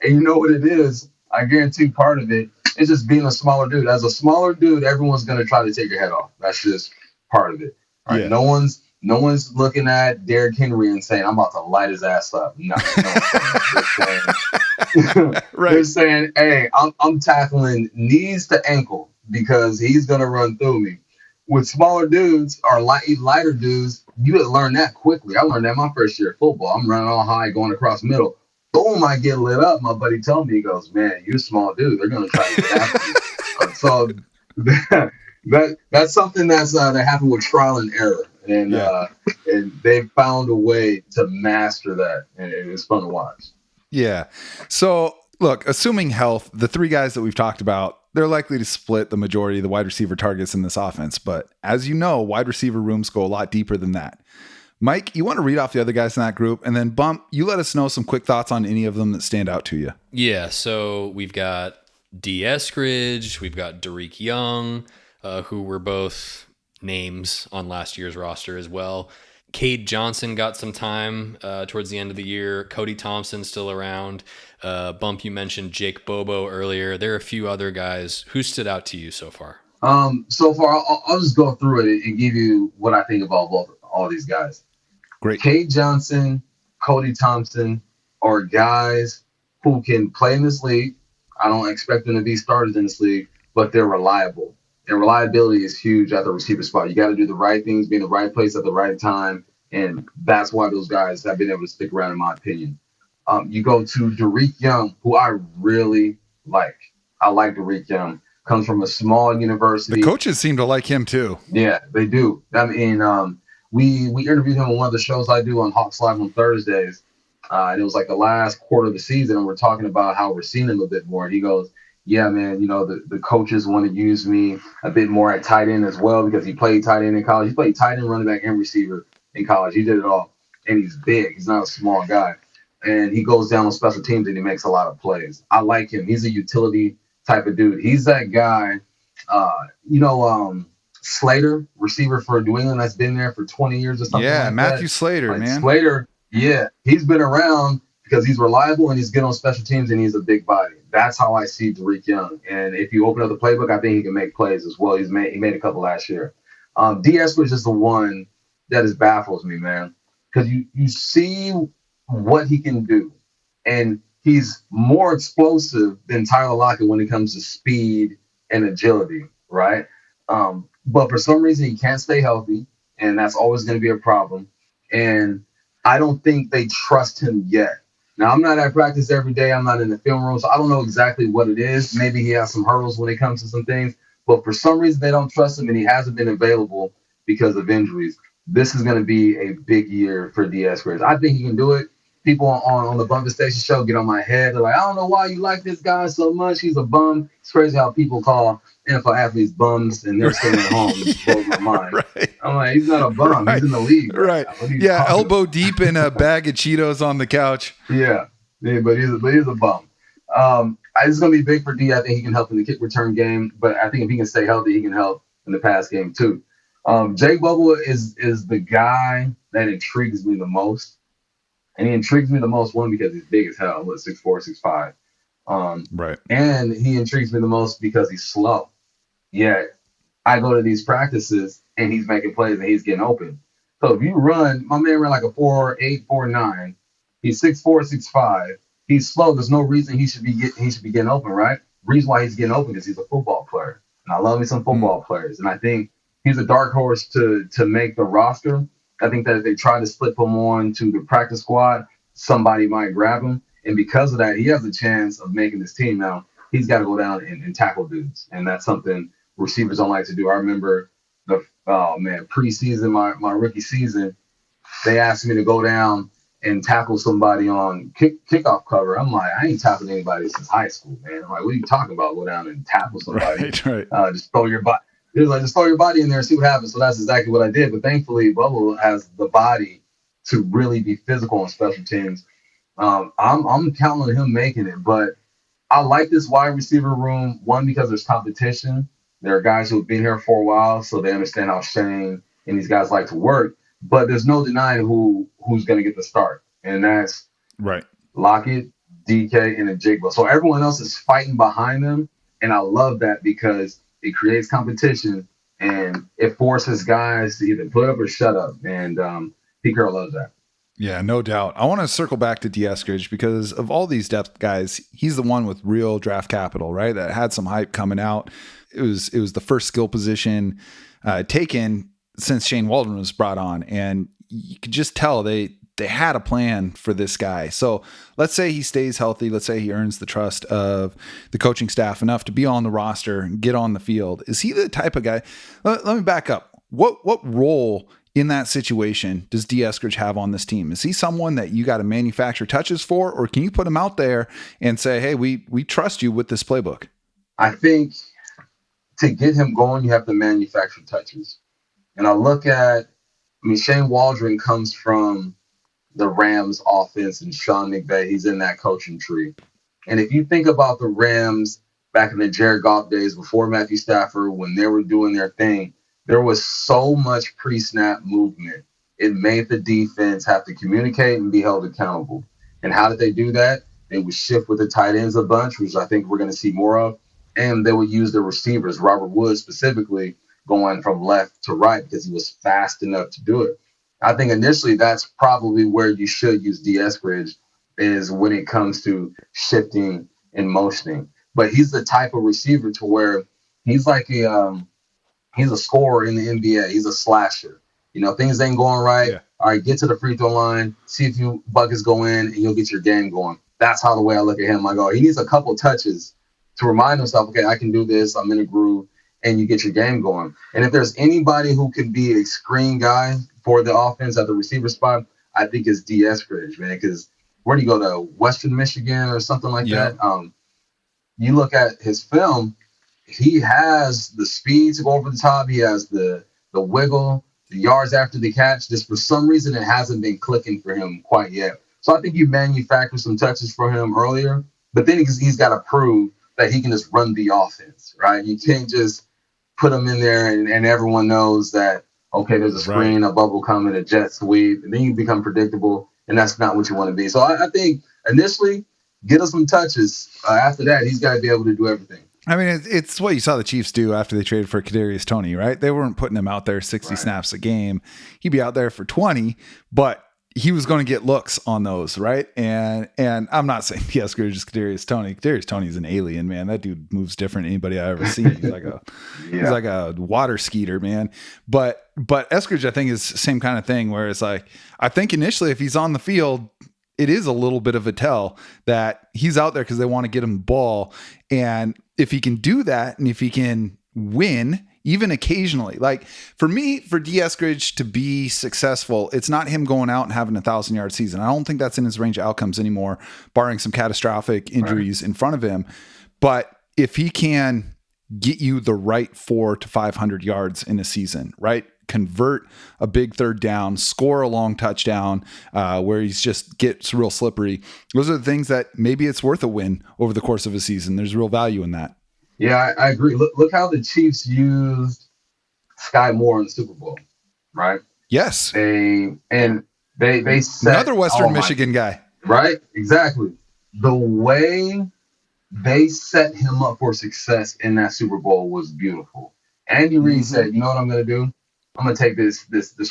you know what it is. I guarantee part of it is just being a smaller dude. As a smaller dude, everyone's gonna try to take your head off. That's just part of it. Right? Yeah. No one's looking at Derrick Henry and saying, "I'm about to light his ass up." No. Right. They're saying, "Hey, I'm tackling knees to ankle because he's gonna run through me." With smaller dudes or lighter dudes, you would learn that quickly. I learned that my first year of football. I'm running all high, going across middle. Boom, I get lit up. My buddy told me, he goes, "Man, you're a small dude. They're gonna try to get after you." So that's something that happened with trial and error. And they found a way to master that, and it's fun to watch. Yeah. So, look, assuming health, the three guys that we've talked about, they're likely to split the majority of the wide receiver targets in this offense. But as you know, wide receiver rooms go a lot deeper than that. Mike, you want to read off the other guys in that group, and then Bump, you let us know some quick thoughts on any of them that stand out to you. Yeah. So we've got D. Eskridge, we've got Derek Young, who were both names on last year's roster as well. Cade Johnson got some time towards the end of the year. Cody Thompson still around. Bump, you mentioned Jake Bobo earlier. There are a few other guys. Who stood out to you so far? So far, I'll just go through it and give you what I think about all these guys. Great. Cade Johnson, Cody Thompson are guys who can play in this league. I don't expect them to be starters in this league, but they're reliable. And reliability is huge at the receiver spot. You got to do the right things, be in the right place at the right time, and that's why those guys have been able to stick around, in my opinion. You go to Derek Young, who I really like. I like Derek Young. Comes from a small university. The coaches seem to like him too. Yeah, they do. I mean, we interviewed him on one of the shows I do on Hawks Live on Thursdays. And it was like the last quarter of the season, and we're talking about how we're seeing him a bit more. And he goes, "Yeah, man, the coaches want to use me a bit more at tight end as well because he played tight end in college. He played tight end, running back, and receiver in college. He did it all. And he's big. He's not a small guy. And he goes down on special teams, and he makes a lot of plays. I like him. He's a utility type of dude. He's that guy, Slater, receiver for New England that's been there for 20 years or something like that. Yeah, Matthew Slater, man. Slater, yeah. He's been around because he's reliable and he's good on special teams and he's a big body. That's how I see Derek Young. And if you open up the playbook, I think he can make plays as well. He made a couple last year. D. Eskridge is the one that just baffles me, man, because you see what he can do. And he's more explosive than Tyler Lockett when it comes to speed and agility, right? But for some reason, he can't stay healthy, and that's always going to be a problem. And I don't think they trust him yet. Now, I'm not at practice every day. I'm not in the film room, so I don't know exactly what it is. Maybe he has some hurdles when it comes to some things. But for some reason, they don't trust him, and he hasn't been available because of injuries. This is going to be a big year for D. Eskridge. I think he can do it. People on the Bumpus Station show get on my head. They're like, "I don't know why you like this guy so much. He's a bum." It's crazy how people call NFL athletes bums and they're sitting at home. It blows my mind. Right. I'm like, he's not a bum. Right. He's in the league. Right. Yeah, elbow deep in a bag of Cheetos on the couch. Yeah, but he's a bum. It's going to be big for D. I think he can help in the kick return game. But I think if he can stay healthy, he can help in the pass game too. Jake Bubble is the guy that intrigues me the most. And he intrigues me the most, one, because he's big as hell, 6'4", 6'5". Right. And he intrigues me the most because he's slow. Yet I go to these practices and he's making plays and he's getting open. So if you run, my man ran like a 4.8, 4.9. He's 6'4", 6'5". He's slow. There's no reason he should be getting open, right? Reason why he's getting open is he's a football player, and I love me some football players, and I think he's a dark horse to make the roster. I think that if they try to slip him on to the practice squad, somebody might grab him, and because of that, he has a chance of making this team. Now he's got to go down and tackle dudes, and that's something receivers don't like to do. I remember preseason, my rookie season, they asked me to go down and tackle somebody on kickoff cover. I'm like, I ain't tackled anybody since high school, man. I'm like, what are you talking about? Go down and tackle somebody. Right. Just throw your body. It was like, just throw your body in there and see what happens. So that's exactly what I did. But thankfully, Bubble has the body to really be physical on special teams. I'm counting on him making it. But I like this wide receiver room, one, because there's competition. There are guys who have been here for a while, so they understand how Shane and these guys like to work. But there's no denying who's going to get the start, and that's right. Lockett, DK, and Njigba. So everyone else is fighting behind them, and I love that because it creates competition and it forces guys to either put up or shut up. And Pete Carroll loves that. Yeah, no doubt. I want to circle back to D. Eskridge because of all these depth guys, he's the one with real draft capital, right? That had some hype coming out. It was the first skill position taken since Shane Waldron was brought on, and you could just tell they had a plan for this guy. So let's say he stays healthy. Let's say he earns the trust of the coaching staff enough to be on the roster and get on the field. Is he the type of guy? Let me back up. What role in that situation does D. Eskridge have on this team? Is he someone that you got to manufacture touches for, or can you put him out there and say, hey, we trust you with this playbook? I think to get him going, you have to manufacture touches. And I look at, Shane Waldron comes from the Rams offense and Sean McVay, he's in that coaching tree. And if you think about the Rams back in the Jared Goff days before Matthew Stafford, when they were doing their thing, there was so much pre-snap movement. It made the defense have to communicate and be held accountable. And how did they do that? They would shift with the tight ends a bunch, which I think we're going to see more of. And they would use the receivers, Robert Woods specifically, going from left to right because he was fast enough to do it. I think initially that's probably where you should use D. Eskridge, is when it comes to shifting and motioning. But he's the type of receiver to where he's like he's a scorer in the NBA. He's a slasher. Things ain't going right. Yeah. All right, get to the free throw line, see if you buckets go in, and you'll get your game going. That's how the way I look at him. I go, he needs a couple touches to remind himself, okay, I can do this. I'm in a groove, and you get your game going. And if there's anybody who can be a screen guy for the offense at the receiver spot, I think it's D. Eskridge, man, because where do you go to Western Michigan or something like that? You look at his film, he has the speed to go over the top. He has the wiggle, the yards after the catch. Just for some reason, it hasn't been clicking for him quite yet. So I think you manufactured some touches for him earlier, but then he's got to prove that he can just run the offense, right? You can't just put him in there and everyone knows that, okay, there's a screen, a bubble coming, a jet sweep, and then you become predictable, and that's not what you want to be. So I think initially, get us some touches. After that, he's got to be able to do everything. I mean, it's what you saw the Chiefs do after they traded for Kadarius Toney, right? They weren't putting him out there 60 snaps a game. He'd be out there for 20, but he was going to get looks on those, right? And I'm not saying Eskridge is Kadarius Toney. Kadarius Toney's an alien, man. That dude moves different than anybody I've ever seen. He's like he's like a water skeeter, man. But Eskridge, I think, is the same kind of thing where it's like, I think initially if he's on the field, it is a little bit of a tell that he's out there because they want to get him the ball. And if he can do that, and if he can win, even occasionally, like for me, for D. Eskridge to be successful, it's not him going out and having 1,000-yard season. I don't think that's in his range of outcomes anymore, barring some catastrophic injuries in front of him. But if he can get you the right 400 to 500 yards in a season, right? Convert a big third down, score a long touchdown where he's just gets real slippery. Those are the things that maybe it's worth a win over the course of a season. There's real value in that. Yeah, I agree. Look how the Chiefs used Sky Moore in the Super Bowl, right? Yes. They set another Western Michigan guy. Right? Exactly. The way they set him up for success in that Super Bowl was beautiful. Andy Reid said, you know what I'm going to do? I'm gonna take this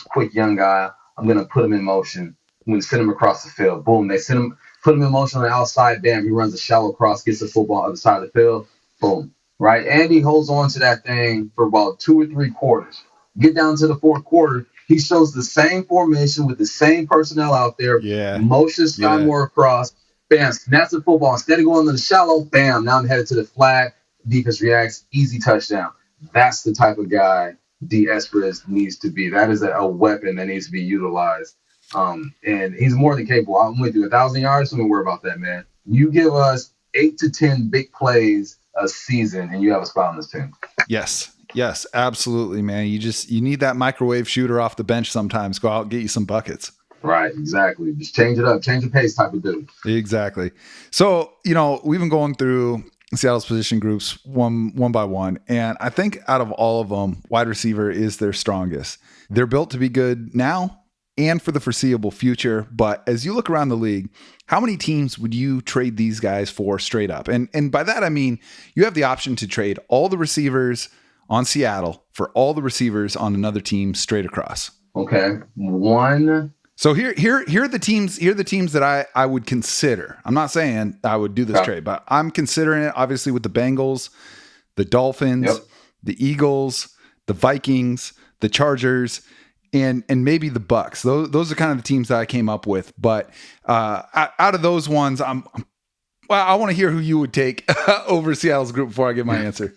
quick young guy. I'm gonna put him in motion. I'm gonna send him across the field. Boom. They send him, put him in motion on the outside. Bam. He runs a shallow cross, gets the football on the other side of the field. Boom. Right. And he holds on to that thing for about 2 or 3 quarters. Get down to the fourth quarter. He shows the same formation with the same personnel out there. Yeah. Motions Sky Moore across. Bam. Snaps the football. Instead of going to the shallow, bam. Now I'm headed to the flag. Defense reacts. Easy touchdown. That's the type of guy D. Esperes needs to be. That is a weapon that needs to be utilized. And he's more than capable. I'm with you. 1,000 yards, don't worry about that, man. You give us 8 to 10 big plays a season, and you have a spot on this team. Yes, absolutely, man. You need that microwave shooter off the bench sometimes. Go out and get you some buckets. Right, exactly. Just change it up, change the pace type of dude. Exactly. So, we've been going through Seattle's position groups one by one, and I think out of all of them, wide receiver is their strongest. They're built to be good now and for the foreseeable future. But as you look around the league, how many teams would you trade these guys for straight up? And by that, I mean, you have the option to trade all the receivers on Seattle for all the receivers on another team straight across. Okay. One. So here are the teams that I would consider. I'm not saying I would do this trade, but I'm considering it, obviously, with the Bengals, the Dolphins, the Eagles, the Vikings, the Chargers, and maybe the Bucks. Those are kind of the teams that I came up with. But out of those ones, I want to hear who you would take over Seattle's group before I give my answer.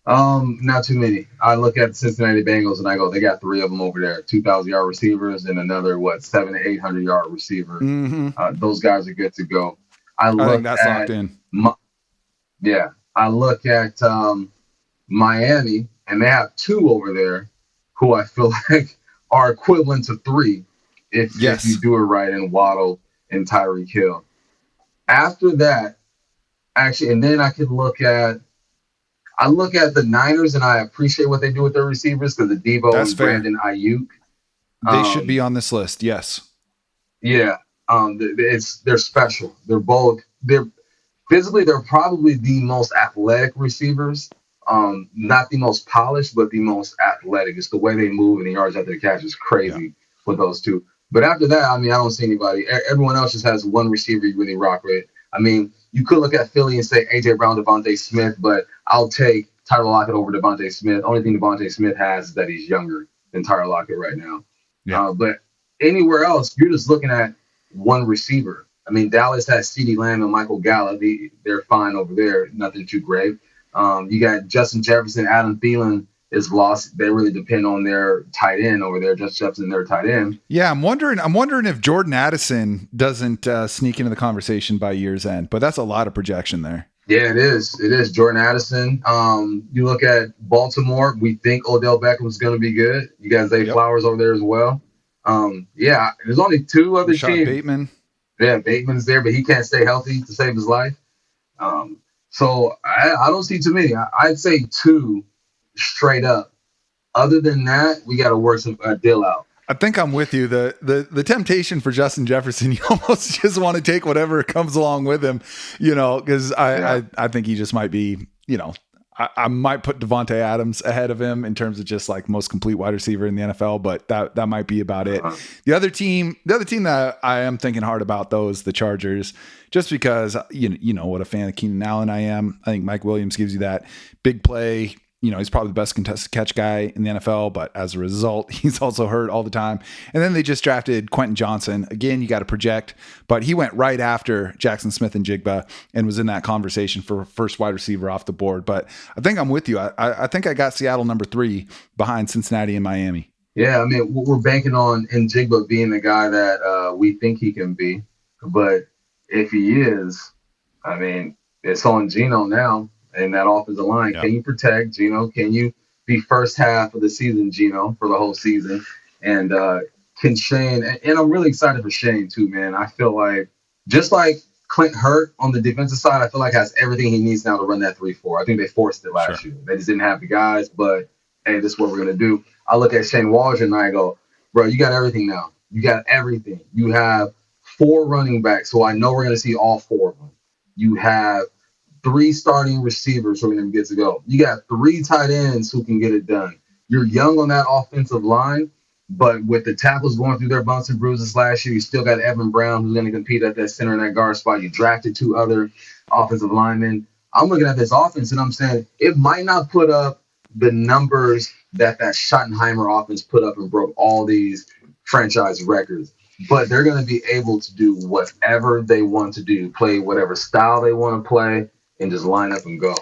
Not too many. I look at the Cincinnati Bengals and I go, they got 3 of them over there, 2,000-yard receivers and another 700 to 800-yard receiver. Mm-hmm. Those guys are good to go. I think that's locked in. I look at Miami and they have 2 over there who I feel like are equivalent to 3 if you do it right, in Waddle and Tyreek Hill. After that, actually, and then I could look at the Niners, and I appreciate what they do with their receivers because the Deebo and Brandon Ayuk. They should be on this list. Yes. Yeah. They're special. They're physically, they're probably the most athletic receivers. Not the most polished, but the most athletic. It's the way they move and the yards after the catch is crazy with those 2. But after that, I mean, I don't see anybody. Everyone else just has one receiver you really rock with. I mean, you could look at Philly and say A.J. Brown, Devontae Smith, but I'll take Tyler Lockett over Devontae Smith. Only thing Devontae Smith has is that he's younger than Tyler Lockett right now. Yeah. But anywhere else, you're just looking at one receiver. I mean, Dallas has CeeDee Lamb and Michael Gallup. They're fine over there. Nothing too grave. You got Justin Jefferson, Adam Thielen is lost. They really depend on their tight end over there. Justin Jefferson, their tight end. Yeah, I'm wondering if Jordan Addison doesn't sneak into the conversation by year's end, but that's a lot of projection there. Yeah, it is. It is Jordan Addison. You look at Baltimore. We think Odell Beckham is going to be good. You got Zay Flowers over there as well. There's only 2 other teams. Bateman. Yeah, Bateman's there, but he can't stay healthy to save his life. So I don't see too many. I'd say 2 straight up. Other than that, we got to work a deal out. I think I'm with you. The temptation for Justin Jefferson, you almost just want to take whatever comes along with him, because I think he just might be, I might put Devontae Adams ahead of him in terms of just like most complete wide receiver in the NFL, but that might be about it. The other team that I am thinking hard about, though, is the Chargers, just because, you know what a fan of Keenan Allen I am. I think Mike Williams gives you that big play. He's probably the best contested catch guy in the NFL, but as a result, he's also hurt all the time. And then they just drafted Quentin Johnson. Again, you got to project, but he went right after Jaxon Smith-Njigba and was in that conversation for first wide receiver off the board. But I think I'm with you. I think I got Seattle number 3 behind Cincinnati and Miami. Yeah, I mean, we're banking on Njigba being the guy that we think he can be. But if he is, I mean, it's on Geno now. And that offensive line, Can you protect Geno? Can you be first half of the season Geno for the whole season? And can Shane? And I'm really excited for Shane too, man. I feel like just like Clint Hurt on the defensive side, I feel like has everything he needs now to run that 3-4. I think they forced it last year. They just didn't have the guys, but hey, this is what we're gonna do. I look at Shane Waldron and I go, bro, you got everything now. You got everything. You have 4 running backs, so I know we're gonna see all 4 of them. You have 3 starting receivers who are going to get to go. You got 3 tight ends who can get it done. you're young on that offensive line, but with the tackles going through their bumps and bruises last year, you still got Evan Brown who's going to compete at that center and that guard spot. You drafted 2 other offensive linemen. I'm looking at this offense and I'm saying it might not put up the numbers that Schottenheimer offense put up and broke all these franchise records, but they're going to be able to do whatever they want to do, play whatever style they want to play, and just line up and go.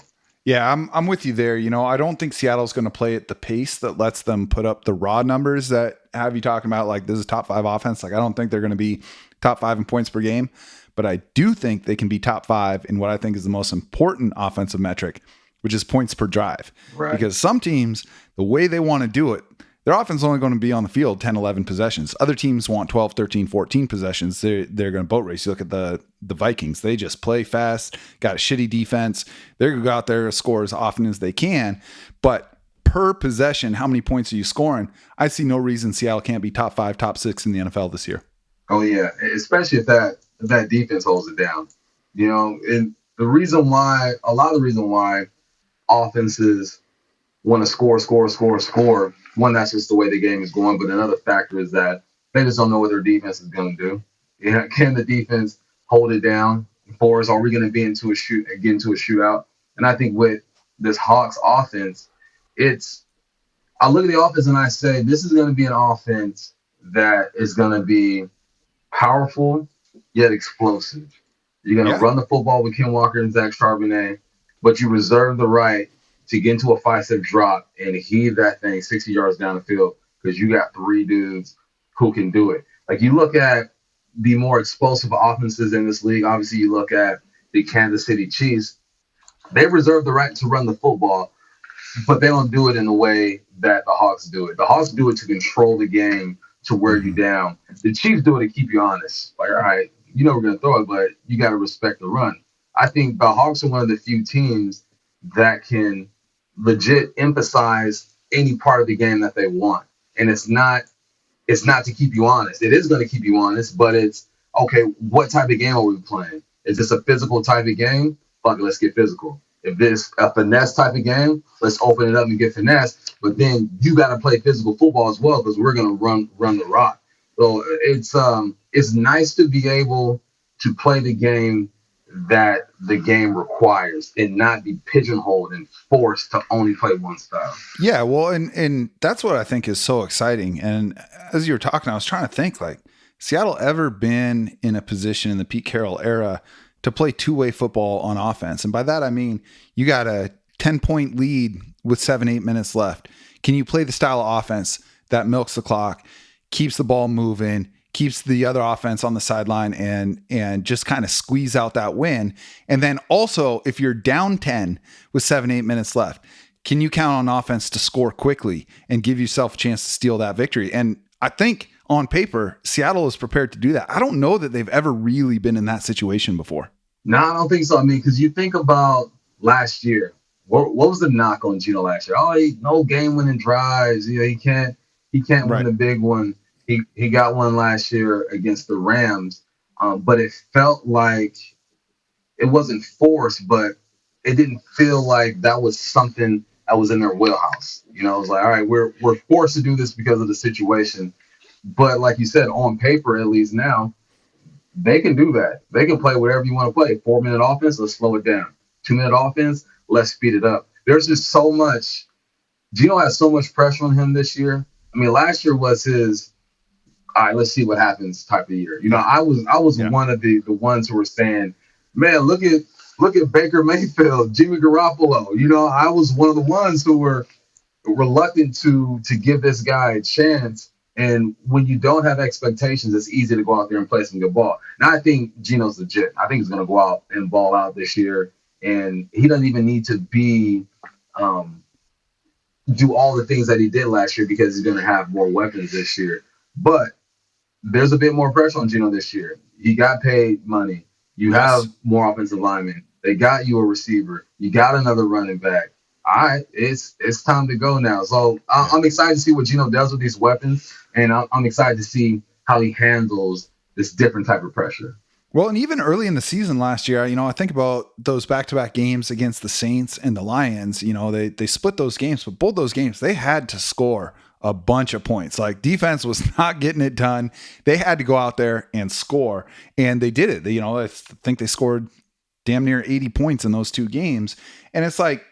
Yeah, I'm with you there. I don't think Seattle's going to play at the pace that lets them put up the raw numbers that have you talking about, like, this is top 5 offense. Like, I don't think they're going to be top 5 in points per game, but I do think they can be top 5 in what I think is the most important offensive metric, which is points per drive. Right. Because some teams, the way they want to do it, their offense is only going to be on the field 10, 11 possessions. Other teams want 12, 13, 14 possessions. They're going to boat race. You look at the Vikings. They just play fast, got a shitty defense. They're going to go out there and score as often as they can. But per possession, how many points are you scoring? I see no reason Seattle can't be top 5, top 6 in the NFL this year. Oh, yeah, especially if that defense holds it down. And a lot of the reason why offenses want to score. One, that's just the way the game is going. But another factor is that they just don't know what their defense is going to do. Can the defense hold it down for us? Are we going to get into a shootout? And I think with this Hawks offense, I look at the offense and I say, this is going to be an offense that is going to be powerful yet explosive. You're going to run the football with Ken Walker and Zach Charbonnet, but you reserve the right to get into a 5-step drop and heave that thing 60 yards down the field because you got 3 dudes who can do it. Like, you look at the more explosive offenses in this league. Obviously, you look at the Kansas City Chiefs. They reserve the right to run the football, but they don't do it in the way that the Hawks do it. The Hawks do it to control the game, to wear you down. The Chiefs do it to keep you honest. Like, all right, we're going to throw it, but you got to respect the run. I think the Hawks are one of the few teams that can legit emphasize any part of the game that they want. And it's not to keep you honest. It is going to keep you honest, but it's, okay, what type of game are we playing? Is this a physical type of game? Fuck it, let's get physical. If this a finesse type of game, let's open it up and get finesse. But then you got to play physical football as well because we're going to run the rock. So it's nice to be able to play the game that the game requires and not be pigeonholed and forced to only play one style. Yeah, well, and that's what I think is so exciting. And as you were talking, I was trying to think, like, Seattle ever been in a position in the Pete Carroll era to play 2-way football on offense? And by that, I mean, you got a 10-point lead with 7-8 minutes left. Can you play the style of offense that milks the clock, keeps the ball moving, keeps the other offense on the sideline, and just kind of squeeze out that win? And then also, if you're down 10 with 7-8 minutes left, can you count on offense to score quickly and give yourself a chance to steal that victory? And I think on paper, Seattle is prepared to do that. I don't know that they've ever really been in that situation before. No, I don't think so. I mean, because you think about last year, what was the knock on Geno last year? Oh, no game-winning drives. He can't win the big one. He got one last year against the Rams, but it felt like it wasn't forced, but it didn't feel like that was something that was in their wheelhouse. It was like, all right, we're forced to do this because of the situation. But like you said, on paper, at least now, they can do that. They can play whatever you want to play. 4-minute offense, let's slow it down. 2-minute offense, let's speed it up. There's just so much. Geno has so much pressure on him this year. I mean, last year was his, all right, let's see what happens type of year. I was one of the ones who were saying, man, look at Baker Mayfield, Jimmy Garoppolo. I was one of the ones who were reluctant to give this guy a chance. And when you don't have expectations, it's easy to go out there and play some good ball. Now, I think Geno's legit. I think he's going to go out and ball out this year. And he doesn't even need to be do all the things that he did last year because he's going to have more weapons this year. But there's a bit more pressure on Geno this year. He got paid money. You have more offensive linemen. They got you a receiver. You got another running back. All right, it's time to go now. So I'm excited to see what Geno does with these weapons, and I'm excited to see how he handles this different type of pressure. Well, and even early in the season last year, I think about those back-to-back games against the Saints and the Lions. They split those games, but both those games, they had to score a bunch of points. Like, defense was not getting it done. They had to go out there and score, and they did it. I think they scored damn near 80 points in those two games. And it's like,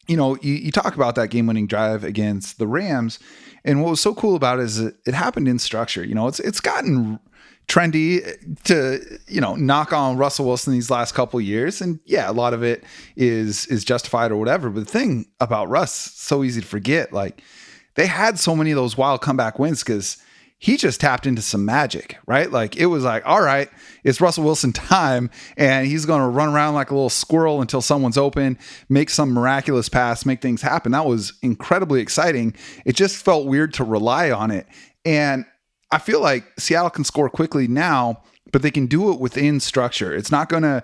you talk about that game-winning drive against the Rams, and what was so cool about it is it happened in structure. It's gotten trendy to knock on Russell Wilson these last couple of years, and yeah, a lot of it is justified or whatever. But the thing about Russ, so easy to forget, like, they had so many of those wild comeback wins because he just tapped into some magic, right? Like, it was like, all right, it's Russell Wilson time, and he's going to run around like a little squirrel until someone's open, make some miraculous pass, make things happen. That was incredibly exciting. It just felt weird to rely on it. And I feel like Seattle can score quickly now, but they can do it within structure. It's not going to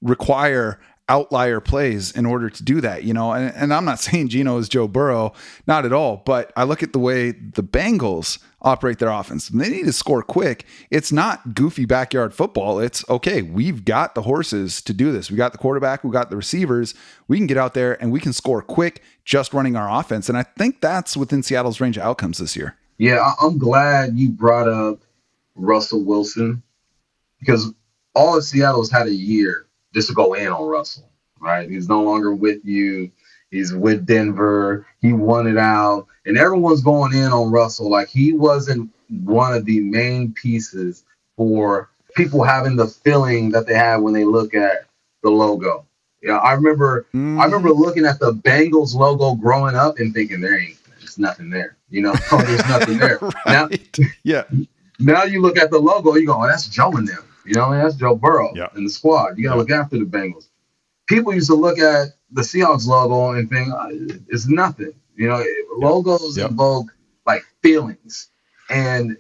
require outlier plays in order to do that, and I'm not saying Geno is Joe Burrow, not at all, but I look at the way the Bengals operate their offense. They need to score quick. It's not goofy backyard football. It's okay. We've got the horses to do this. We got the quarterback. We got the receivers. We can get out there and we can score quick just running our offense. And I think that's within Seattle's range of outcomes this year. Yeah, I'm glad you brought up Russell Wilson because all of Seattle's had a year just to go in on Russell, right? He's no longer with you. He's with Denver. He won it out. And everyone's going in on Russell like he wasn't one of the main pieces for people having the feeling that they have when they look at the logo. Yeah, I remember looking at the Bengals logo growing up and thinking there's nothing there. There's nothing there. Right. Now you look at the logo, you go, oh, that's Joe and them. That's Joe Burrow and the squad. You got to look after the Bengals. People used to look at the Seahawks logo and think it's nothing. Logos invoke like feelings, and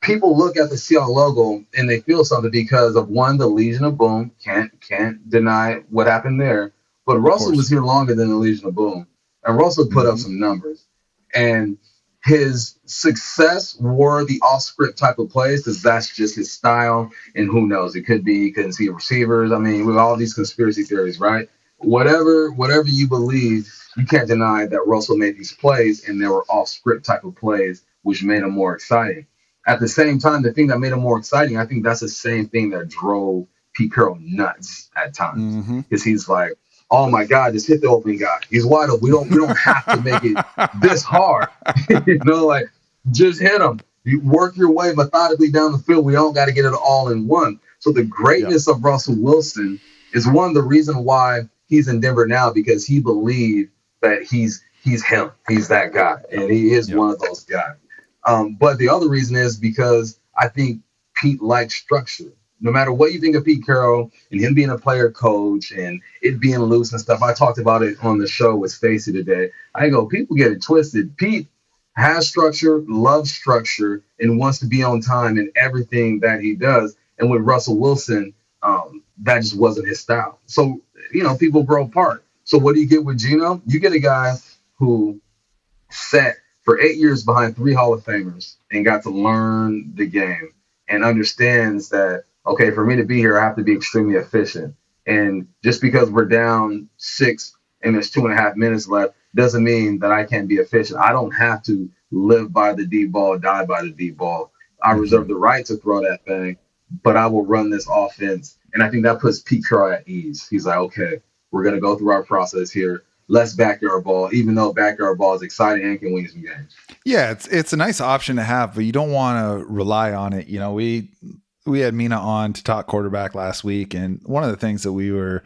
people look at the Seahawks logo and they feel something because of one, the Legion of Boom. Can't deny what happened there. But Russell was here longer than the Legion of Boom, and Russell put up some numbers, and his success were the off-script type of plays because that's just his style. And who knows? It could be he couldn't see receivers. I mean, with all these conspiracy theories, right? Whatever you believe, you can't deny that Russell made these plays and they were off-script type of plays, which made them more exciting. At the same time, the thing that made them more exciting, I think that's the same thing that drove Pete Carroll nuts at times because he's like, oh my God, just hit the open guy. He's wide open. We don't have to make it this hard. Like just hit him. You work your way methodically down the field. We don't got to get it all in one. So the greatness of Russell Wilson is one of the reasons why he's in Denver now, because he believed that he's him. He's that guy. And he is one of those guys. But the other reason is because I think Pete likes structure. No matter what you think of Pete Carroll and him being a player coach and it being loose and stuff, I talked about it on the show with Stacey today. I go, people get it twisted. Pete has structure, loves structure, and wants to be on time in everything that he does. And with Russell Wilson, that just wasn't his style. So, people grow apart. So what do you get with Geno? You get a guy who sat for 8 years behind 3 Hall of Famers and got to learn the game and understands that, okay, for me to be here, I have to be extremely efficient. And just because we're down 6 and there's 2.5 minutes left doesn't mean that I can't be efficient. I don't have to live by the deep ball, die by the deep ball. I reserve the right to throw that thing, but I will run this offense. And I think that puts Pete Carroll at ease. He's like, okay, we're going to go through our process here. Less backyard ball, even though backyard ball is exciting and can win some games. Yeah, it's a nice option to have, but you don't want to rely on it. We had Mina on to talk quarterback last week, and one of the things that we were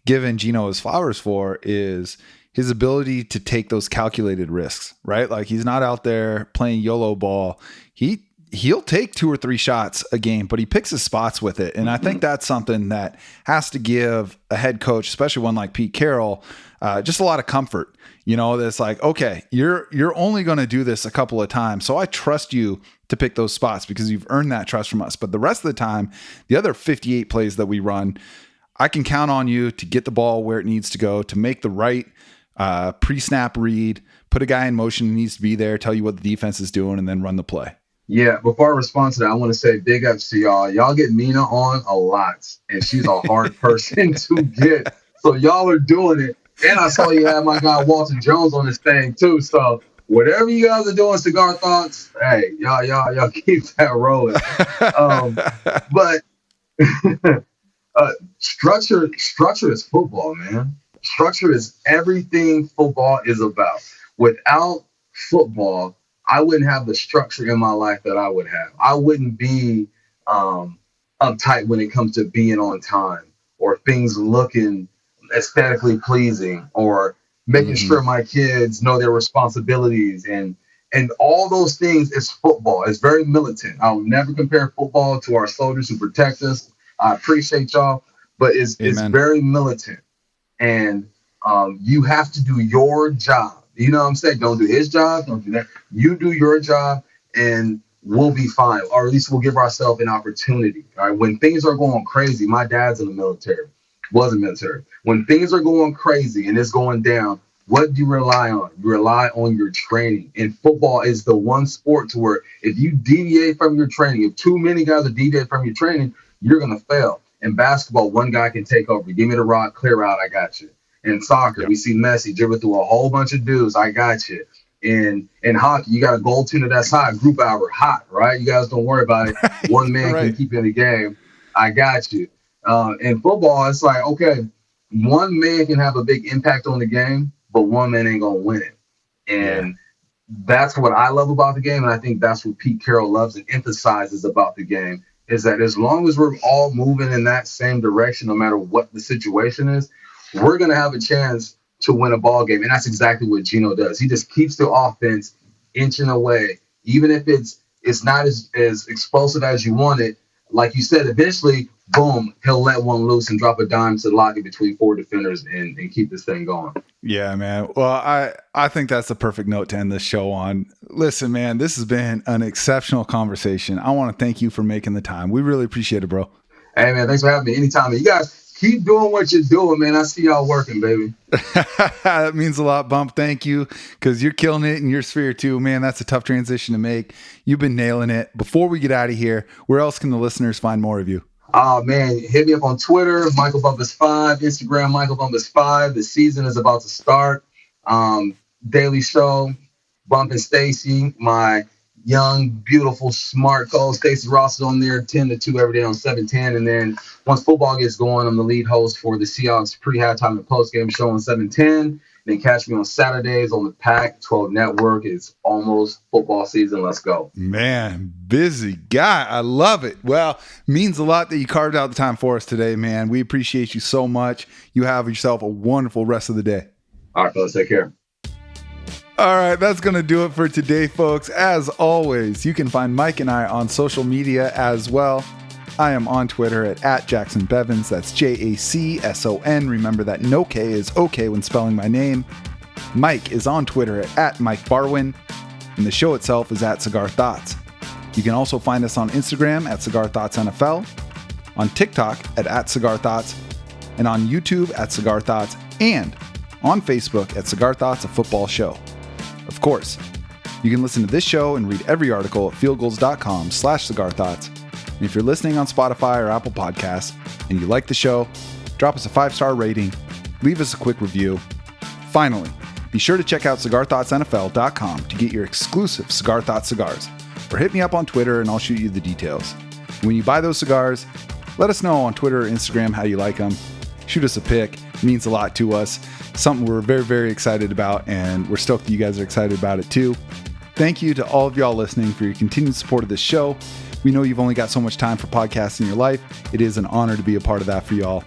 giving Geno his flowers for is his ability to take those calculated risks, right? Like, he's not out there playing YOLO ball. He'll take 2 or 3 shots a game, but he picks his spots with it. And I think that's something that has to give a head coach, especially one like Pete Carroll, just a lot of comfort. That's like, okay, you're only going to do this a couple of times, so I trust you to pick those spots because you've earned that trust from us. But the rest of the time, the other 58 plays that we run, I can count on you to get the ball where it needs to go, to make the right pre-snap read, put a guy in motion who needs to be there, tell you what the defense is doing, and then run the play. Yeah, before I respond to that, I want to say big ups to y'all. Y'all get Mina on a lot, and she's a hard person to get. So y'all are doing it. And I saw you have my guy Walter Jones on this thing too. So whatever you guys are doing, Cigar Thoughts, hey, y'all keep that rolling. But structure is football, man. Structure is everything football is about. Without football, I wouldn't have the structure in my life that I would have. I wouldn't be uptight when it comes to being on time or things looking aesthetically pleasing or making sure my kids know their responsibilities and all those things is football. It's very militant. I'll never compare football to our soldiers who protect us. I appreciate y'all, but it's very militant. And you have to do your job. You know what I'm saying? Don't do his job. Don't do that. You do your job and we'll be fine. Or at least we'll give ourselves an opportunity. All right. When things are going crazy, my dad's in the military, was in the military. When things are going crazy and it's going down, what do you rely on? You rely on your training. And football is the one sport to where if you deviate from your training, if too many guys are deviating from your training, you're going to fail. In basketball, one guy can take over. Give me the rock, clear out, I got you. In soccer, we see Messi dribble through a whole bunch of dudes, I got you. In hockey, you got a goaltender that's hot, group hour, hot, right? You guys don't worry about it. One man can keep in the game, I got you. In football, it's like, okay, one man can have a big impact on the game, but one man ain't going to win it. And that's what I love about the game, and I think that's what Pete Carroll loves and emphasizes about the game, is that as long as we're all moving in that same direction, no matter what the situation is, we're going to have a chance to win a ball game. And that's exactly what Geno does. He just keeps the offense inching away, even if it's not as explosive as you want it. Like you said, eventually, boom, he'll let one loose and drop a dime to Lockett between four defenders and keep this thing going. Yeah, man. Well, I think that's the perfect note to end this show on. Listen, man, this has been an exceptional conversation. I want to thank you for making the time. We really appreciate it, bro. Hey, man, thanks for having me anytime. You guys keep doing what you're doing, man. I see y'all working, baby. That means a lot, Bump. Thank you, because you're killing it in your sphere too, man. That's a tough transition to make. You've been nailing it. Before we get out of here, where else can the listeners find more of you? Oh, man, hit me up on Twitter, Michael Bumpus5, Instagram, Michael Bumpus5. The season is about to start. Daily show, Bump and Stacy, my young, beautiful, smart co-host Stacey Ross is on there 10 to 2 every day on 710. And then once football gets going, I'm the lead host for the Seahawks pre-halftime and post-game show on 710. Then catch me on Saturdays on the Pac-12 Network. It's almost football season. Let's go. Man, busy guy. I love it. Well, means a lot that you carved out the time for us today, man. We appreciate you so much. You have yourself a wonderful rest of the day. All right, fellas. Take care. All right, that's going to do it for today, folks. As always, you can find Mike and I on social media as well. I am on Twitter at Jaxon Bevins. That's Jackson. Remember that no K is okay when spelling my name. Mike is on Twitter at Mike Baldwin. And the show itself is at Cigar Thoughts. You can also find us on Instagram at Cigar Thoughts NFL, on TikTok at Cigar Thoughts, and on YouTube at Cigar Thoughts, and on Facebook at Cigar Thoughts, a football show. Of course, you can listen to this show and read every article at fieldgoals.com/Cigar Thoughts. And if you're listening on Spotify or Apple Podcasts and you like the show, drop us a 5-star rating, leave us a quick review. Finally, be sure to check out CigarThoughtsNFL.com to get your exclusive Cigar Thoughts cigars, or hit me up on Twitter and I'll shoot you the details. When you buy those cigars, let us know on Twitter or Instagram how you like them. Shoot us a pic. It means a lot to us. Something we're very, very excited about, and we're stoked that you guys are excited about it too. Thank you to all of y'all listening for your continued support of this show. We know you've only got so much time for podcasts in your life. It is an honor to be a part of that for y'all.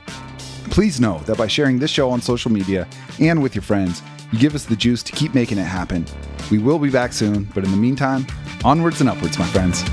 Please know that by sharing this show on social media and with your friends, you give us the juice to keep making it happen. We will be back soon, but in the meantime, onwards and upwards, my friends.